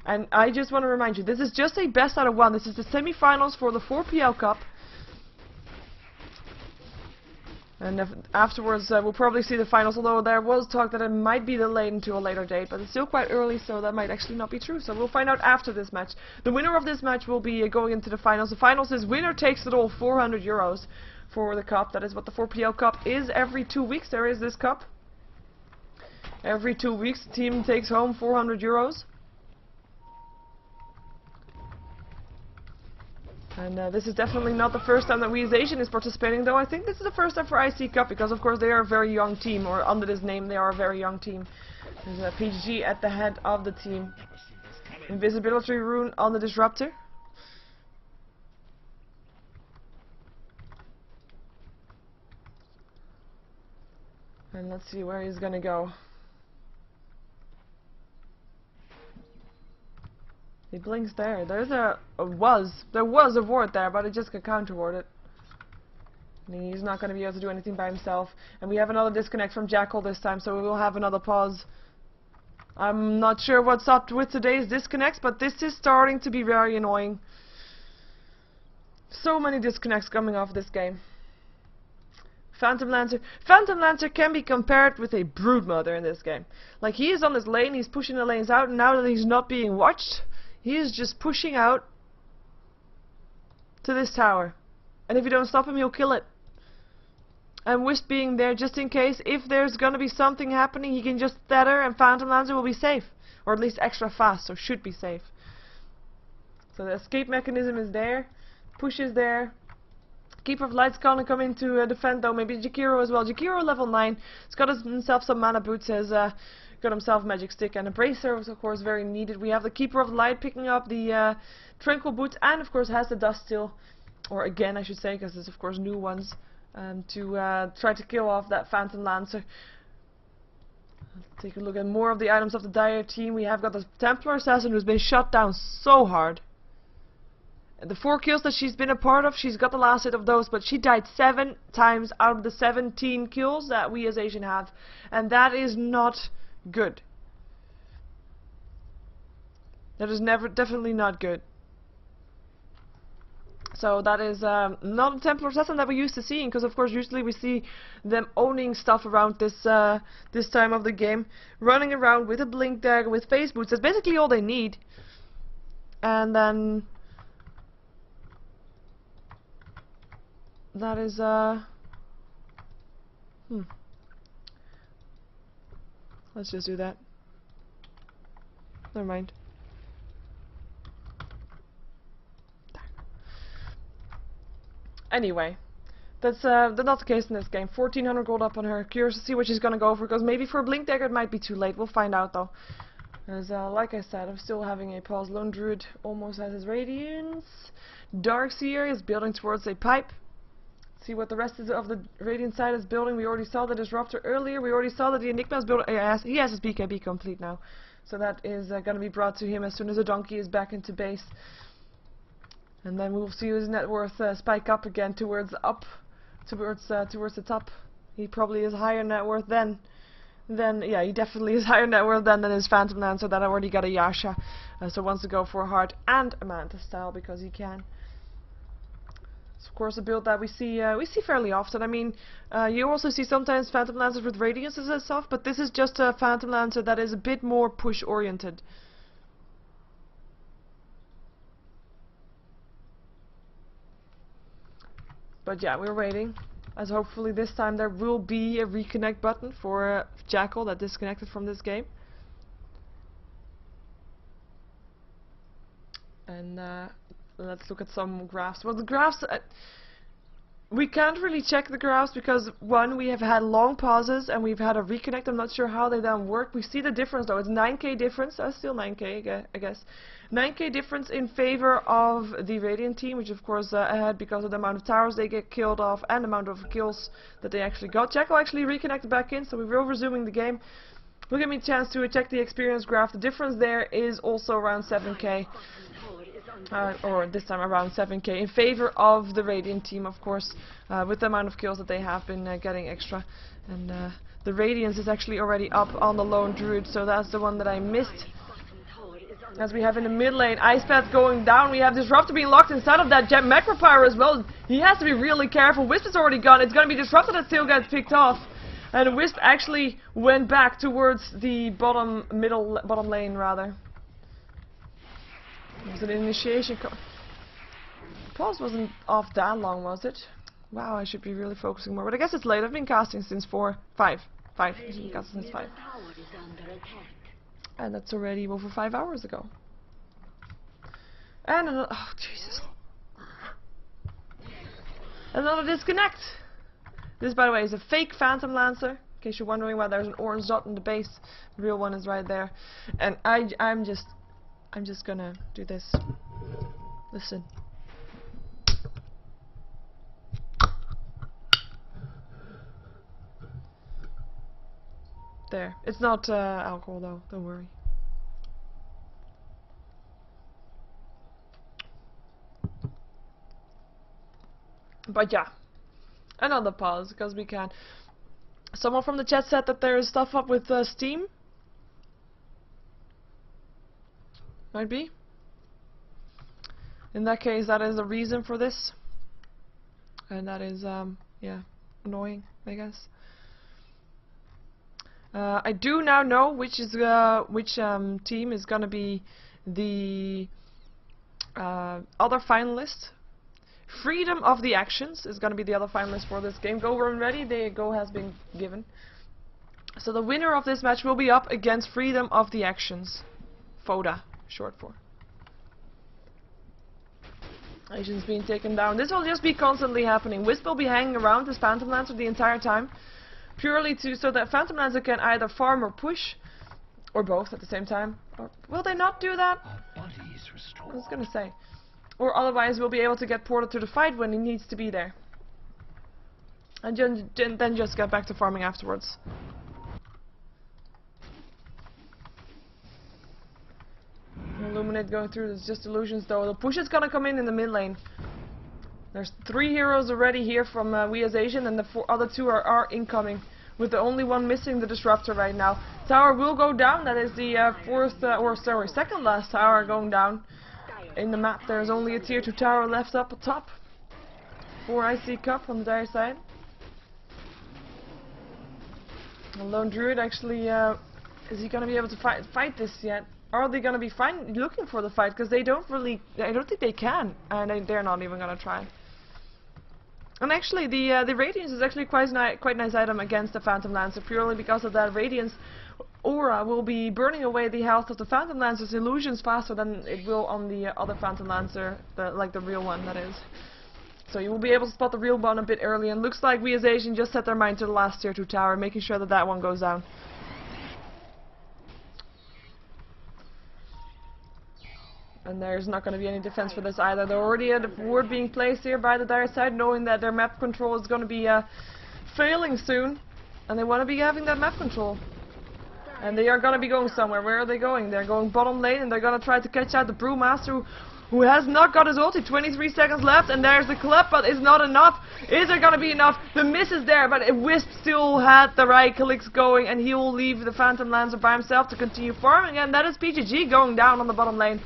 S1: And I just want to remind you, this is just a best out of 1. This is the semi-finals for the 4PL Cup. And afterwards, we'll probably see the finals, although there was talk that it might be delayed into a later date, but it's still quite early, so that might actually not be true. So we'll find out after this match. The winner of this match will be going into the finals. The finals is winner takes it all, 400 euros for the cup. That is what the 4PL Cup is. Every 2 weeks there is this cup. Every 2 weeks the team takes home 400 euros. And this is definitely not the first time that WhA Asian is participating, though I think this is the first time for iCCup, because of course they are a very young team, or under this name they are a very young team. There's a PGG at the head of the team. Invisibility rune on the Disruptor. And let's see where he's gonna go. He blinks there. There was a ward there, but it just got counter-warded. And he's not going to be able to do anything by himself. And we have another disconnect from Jackal this time, so we will have another pause. I'm not sure what's up with today's disconnects, but this is starting to be very annoying. So many disconnects coming off this game. Phantom Lancer. Phantom Lancer can be compared with a broodmother in this game. Like, he is on his lane, he's pushing the lanes out, and now that he's not being watched, he is just pushing out to this tower. And if you don't stop him, he'll kill it. And Wisp being there just in case, if there's gonna be something happening, he can just tether and Phantom Lancer will be safe. Or at least extra fast, so should be safe. So the escape mechanism is there. Push is there. Keeper of Light's gonna come in to defend though, maybe Jakiro as well. Jakiro level 9. He's got himself some mana boots, has got himself Magic Stick, and a Bracer was of course very needed. We have the Keeper of Light picking up the Tranquil Boots, and of course has the Dust Still. Or again I should say, because there's of course new ones. To try to kill off that Phantom Lancer. Let's take a look at more of the items of the Dire team. We have got the Templar Assassin who's been shot down so hard. And the 4 kills that she's been a part of, she's got the last hit of those, but she died 7 times out of the 17 kills that we as Asian have. And that is not good. That is definitely not good. So that is not a Templar Assassin that we're used to seeing, because of course usually we see them owning stuff around this this time of the game, running around with a blink dagger, with face boots. That's basically all they need. And then that is let's just do that. Never mind. Anyway, that's not the case in this game. 1400 gold up on her. Curious to see what she's gonna go for, because maybe for a blink dagger it might be too late. We'll find out though. As like I said, I'm still having a pause. Lone Druid almost has his Radiance. Darkseer is building towards a pipe. See what the rest of the Radiant side is building. We already saw the Disruptor earlier. We already saw that the Enigma is building. He has his BKB complete now, so that is gonna be brought to him as soon as the donkey is back into base. And then we will see his net worth spike up again towards the top. He probably is higher net worth then. Yeah, he definitely is higher net worth than his Phantom Lancer that already got a Yasha. So wants to go for a heart and a Manta style because he can. It's of course a build that we see fairly often. I mean, you also see sometimes Phantom Lancers with Radiances and stuff, but this is just a Phantom Lancer that is a bit more push oriented. But yeah, we're waiting, as hopefully this time there will be a reconnect button for Jackal that disconnected from this game. And let's look at some graphs. Well, the graphs, we can't really check the graphs because, one, we have had long pauses and we've had a reconnect. I'm not sure how they then work. We see the difference though. It's 9k difference. Still 9k, I guess. 9k difference in favor of the Radiant team, which of course ahead because of the amount of towers they get killed off and the amount of kills that they actually got. Jackal actually reconnected back in, so we will resuming the game. Will give me a chance to check the experience graph. The difference there is also around 7k. Or this time around 7k in favor of the Radiant team, of course, with the amount of kills that they have been getting extra. And the Radiance is actually already up on the Lone Druid, so that's the one that I missed. As we have in the mid lane, Ice Path going down, we have Disruptor being locked inside of that Jet Macropyre as well. He has to be really careful. Wisp is already gone. It's going to be Disruptor that still gets picked off. And Wisp actually went back towards the bottom lane rather. It was an initiation. Pause wasn't off that long, was it? Wow, I should be really focusing more. But I guess it's late. I've been casting since 5. I've been casting since 5. And that's already over 5 hours ago. And another, oh Jesus. Another disconnect. This, by the way, is a fake Phantom Lancer. In case you're wondering why there's an orange dot in the base. The real one is right there. And I'm just gonna do this. Listen. There. It's not alcohol though, don't worry. But yeah, another pause because we can. Someone from the chat said that there is stuff up with Steam. Might be. In that case, that is the reason for this, and that is yeah, annoying, I guess. I do now know which team is gonna be the other finalist. Freedom of the Actions is gonna be the other finalist for this game. Go run ready. The go has been given. So the winner of this match will be up against Freedom of the Actions. FODA, short for. Agents being taken down. This will just be constantly happening. Wisp will be hanging around this Phantom Lancer the entire time, purely so that Phantom Lancer can either farm or push, or both at the same time. Or will they not do that? I was gonna say. Or otherwise we'll be able to get Porter to the fight when he needs to be there. And then just get back to farming afterwards. Illuminate going through, it's just illusions though. The push is gonna come in the mid lane. There's 3 heroes already here from WhA Asian, and the other 2 are incoming, with the only one missing, the disruptor right now. Tower will go down. That is the second last tower going down in the map. There's only a tier 2 tower left up top for iCCup on the dire side. The Lone Druid actually, is he gonna be able to fight this yet? Are they gonna be looking for the fight? Because they don't really, I don't think they can, and they're not even gonna try. And actually, the Radiance is actually quite nice item against the Phantom Lancer, purely because of that Radiance aura will be burning away the health of the Phantom Lancer's illusions faster than it will on the other Phantom Lancer, like the real one, that is. So you will be able to spot the real one a bit early, and looks like WhA Asian just set their mind to the last tier 2 tower, making sure that that one goes down. And there's not going to be any defense for this either. They're already at a ward being placed here by the dire side, knowing that their map control is going to be failing soon. And they want to be having that map control. And they are going to be going somewhere. Where are they going? They're going bottom lane, and they're going to try to catch out the Brewmaster, who has not got his ulti. 23 seconds left, and there's the clip, but it's not enough. Is there going to be enough? The miss is there, but Wisp still had the right clicks going, and he will leave the Phantom Lancer by himself to continue farming. And that is PGG going down on the bottom lane,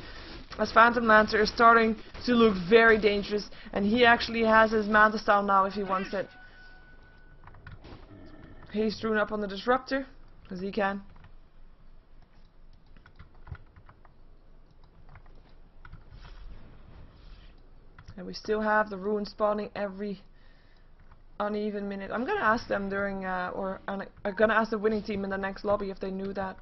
S1: as Phantom Lancer is starting to look very dangerous, and he actually has his Manta style now if he wants it. He's thrown up on the Disruptor, as he can. And we still have the Ruin spawning every uneven minute. I'm gonna ask them during, I'm gonna ask the winning team in the next lobby if they knew that.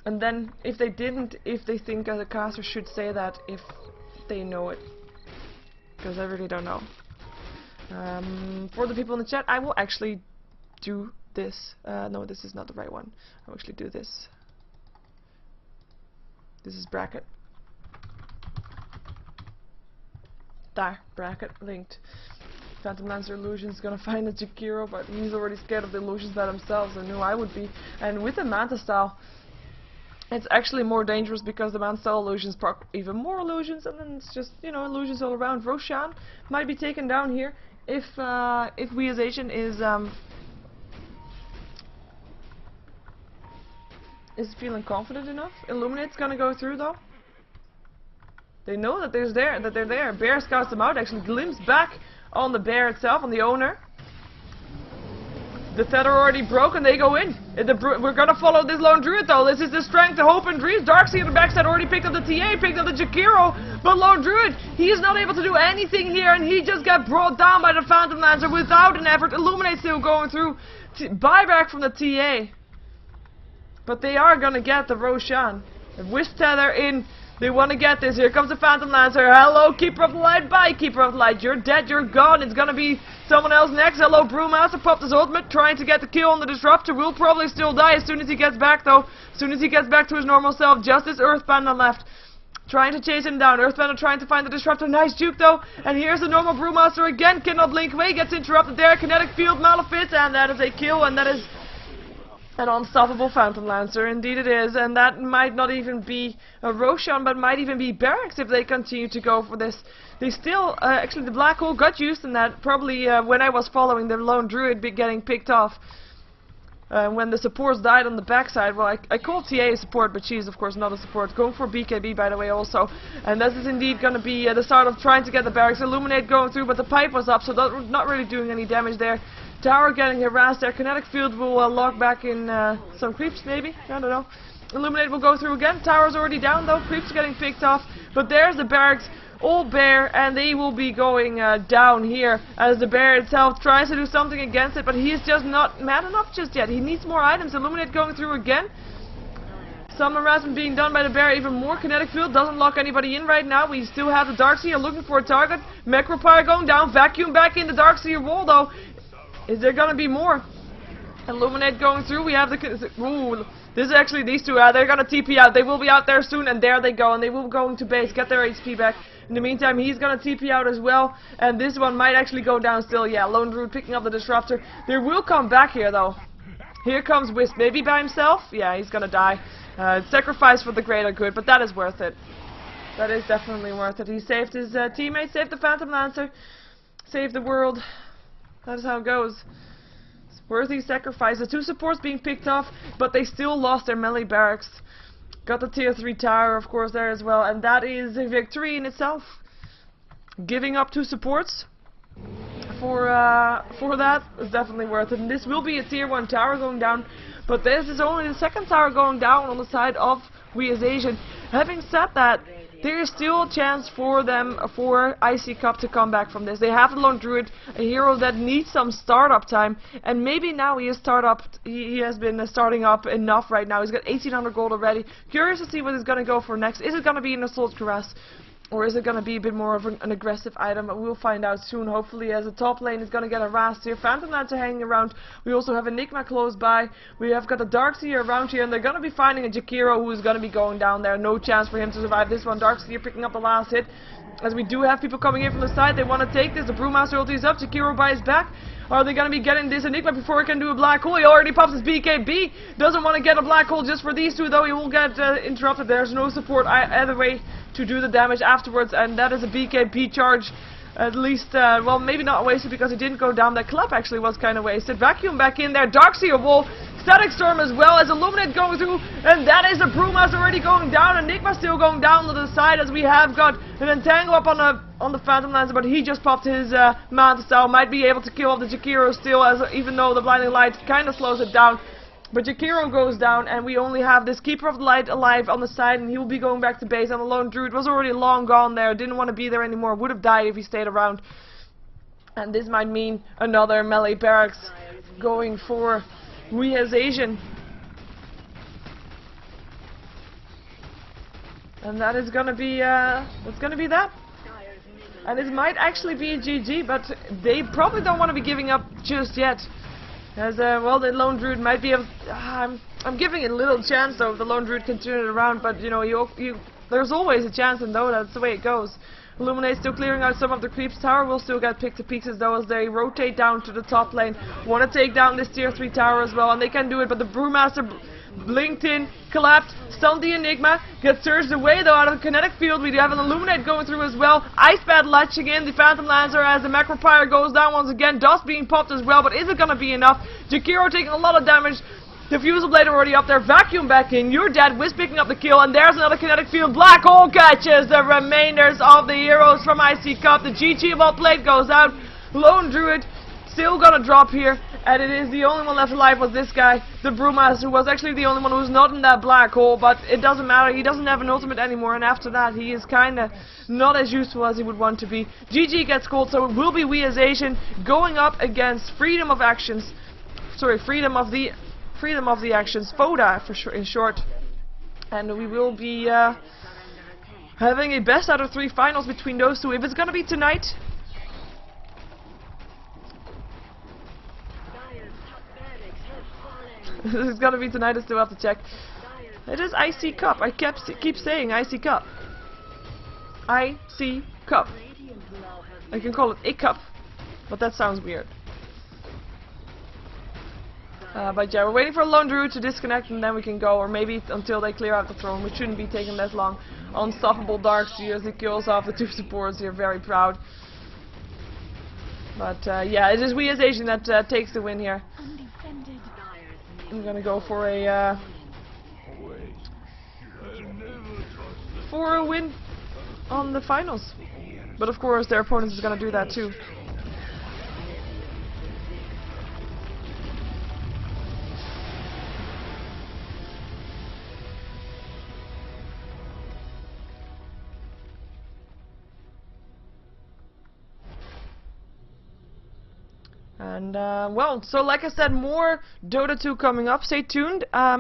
S1: And then, if they didn't, if they think the caster should say that if they know it. Because I really don't know. For the people in the chat, I will actually do this. No, this is not the right one. I will actually do this. This is bracket. There, bracket linked. Phantom Lancer illusion is gonna find a Jakiro, but he's already scared of the illusions by themselves. I knew I would be. And with the Manta style, it's actually more dangerous because the Manta style illusions proc even more illusions, and then it's just, you know, illusions all around. Roshan might be taken down here if WhA Asian is feeling confident enough. Illuminate's gonna go through though. They know that they're there. Bear scouts them out, actually glimpse back on the bear itself, on the owner. The tether already broke and they go in. We're gonna follow this Lone Druid though. This is the strength, the hope and dreams. Darkseid on the backside already picked up the TA, picked up the Jakiro. But Lone Druid, he is not able to do anything here, and he just got brought down by the Phantom Lancer without an effort. Illuminate still going through. Buyback from the TA. But they are gonna get the Roshan. The Wisp tether in. They want to get this. Here comes the Phantom Lancer. Hello, Keeper of the Light. Bye, Keeper of the Light. You're dead. You're gone. It's going to be someone else next. Hello, Brewmaster. Popped his ultimate, trying to get the kill on the Disruptor. Will probably still die as soon as he gets back, though. As soon as he gets back to his normal self. Just this Earthbender left, trying to chase him down. Earthbender trying to find the Disruptor. Nice juke, though. And here's the normal Brewmaster again. Cannot blink away. Gets interrupted there. Kinetic Field, Malefice. And that is a kill. And that is An unstoppable Phantom Lancer, indeed it is, and that might not even be a Roshan, but might even be Barracks if they continue to go for this. They still, actually the Black Hole got used in that, probably when I was following the Lone Druid getting picked off. When the supports died on the backside. Well, I called TA a support, but she's of course not a support. Going for BKB, by the way, also. And this is indeed going to be the start of trying to get the Barracks. Illuminate going through, but the pipe was up, so not really doing any damage there. Tower getting harassed there. Kinetic Field will lock back in some creeps, maybe? I don't know. Illuminate will go through again. Tower's already down, though. Creeps getting picked off. But there's the Barracks. All bear, and they will be going down here as the bear itself tries to do something against it, but he is just not mad enough just yet. He needs more items. Illuminate going through again. Some harassment being done by the bear. Even more Kinetic Field doesn't lock anybody in right now. We still have the Darkseer looking for a target. Macropire going down. Vacuum back in the Darkseer wall, though. Is there gonna be more? Illuminate going through. We have the... Ooh, this is actually these two. They're gonna TP out. They will be out there soon, and there they go. And they will go into base, get their HP back. In the meantime, he's gonna TP out as well. And this one might actually go down still. Yeah, Lone Druid picking up the Disruptor. They will come back here, though. Here comes Wisp. Maybe by himself? Yeah, he's gonna die. Sacrifice for the greater good, but that is worth it. That is definitely worth it. He saved his teammates, saved the Phantom Lancer, saved the world. That is how it goes. It's worthy sacrifice. The two supports being picked off, but they still lost their melee barracks. Got the tier 3 tower, of course, there as well, and that is a victory in itself. Giving up 2 supports for that is definitely worth it. And this will be a tier 1 tower going down, but this is only the second tower going down on the side of WhA Asian. Having said that, there is still a chance for them, for iCCup to come back from this. They have the Lone Druid, a hero that needs some startup time, and maybe now he is he has been starting up enough right now. He's got 1800 gold already. Curious to see what he's going to go for next. Is it going to be an Assault Cuirass? Or is it going to be a bit more of an aggressive item? We'll find out soon, hopefully, as the top lane is going to get harassed here. Phantom Lancer hanging around. We also have Enigma close by. We have got the Darkseer around here, and they're going to be finding a Jakiro who is going to be going down there. No chance for him to survive this one. Darkseer picking up the last hit. As we do have people coming in from the side, they want to take this. The Brewmaster ulti is up. Jakiro by his back. Are they going to be getting this Enigma before he can do a black hole? He already pops his BKB. Doesn't want to get a black hole just for these two, though. He will get interrupted. There's no support either way to do the damage afterwards, and that is a BKB charge. At least, well, maybe not wasted because he didn't go down. That clap actually was kind of wasted. Vacuum back in there. Darkseer wall. Static Storm as well as Illuminate going through, and that is the Brewmaster already going down. Enigma still going down to the side as we have got an Entangle up on the Phantom Lancer, but he just popped his Manta Style. Might be able to kill off the Jakiro still, as even though the Blinding Light kind of slows it down. But Jakiro goes down, and we only have this Keeper of the Light alive on the side, and he will be going back to base. And the Lone Druid was already long gone there, didn't want to be there anymore, would have died if he stayed around. And this might mean another melee barracks going for WhA Asian. And that is gonna be that's gonna be that. And it might actually be a GG, but they probably don't want to be giving up just yet. As well, the Lone Druid might be able. I'm giving it a little chance though. If the Lone Druid can turn it around, but you know, there's always a chance, and though that's the way it goes. Illuminate still clearing out some of the creeps. Tower will still get picked to pieces though as they rotate down to the top lane. Want to take down this tier 3 tower as well, and they can do it, but the Brewmaster blinked in, collapsed, stunned the Enigma, gets surged away though out of the Kinetic Field. We do have an Illuminate going through as well. Ice Bat latching in the Phantom Lancer as the Macropire goes down once again. Dust being popped as well, but is it going to be enough? Jakiro taking a lot of damage. The Fusel Blade already up there. Vacuum back in. You're dead. Wisp picking up the kill. And there's another Kinetic Field. Black Hole catches the remainders of the heroes from iCCup. The GG Vault Blade goes out. Lone Druid still gonna drop here. And it is the only one left alive was this guy. The Brewmaster, who was actually the only one who's not in that black hole. But it doesn't matter. He doesn't have an ultimate anymore. And after that, he is kinda not as useful as he would want to be. GG gets called. So it will be WhA Asian going up against Freedom of Actions. Sorry, Freedom of the Actions, FODA for in short, and we will be having a best out of 3 finals between those two. If it's gonna be tonight, I still have to check. It is iCCup. I keep saying iCCup. iCCup. I can call it iCCup, but that sounds weird. But yeah, we're waiting for Lone Druid to disconnect and then we can go, or maybe until they clear out the throne, which shouldn't be taking that long. Unstoppable Dark seriously kills off the 2 supports here, very proud. But yeah, it is WhA as Asian that takes the win here. I'm gonna go for a win on the finals. But of course their opponent is gonna do that too. And well, so like I said, more Dota 2 coming up. Stay tuned. I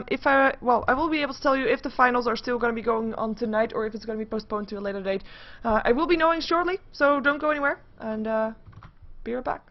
S1: will be able to tell you if the finals are still going to be going on tonight or if it's going to be postponed to a later date. I will be knowing shortly, so don't go anywhere. And be right back.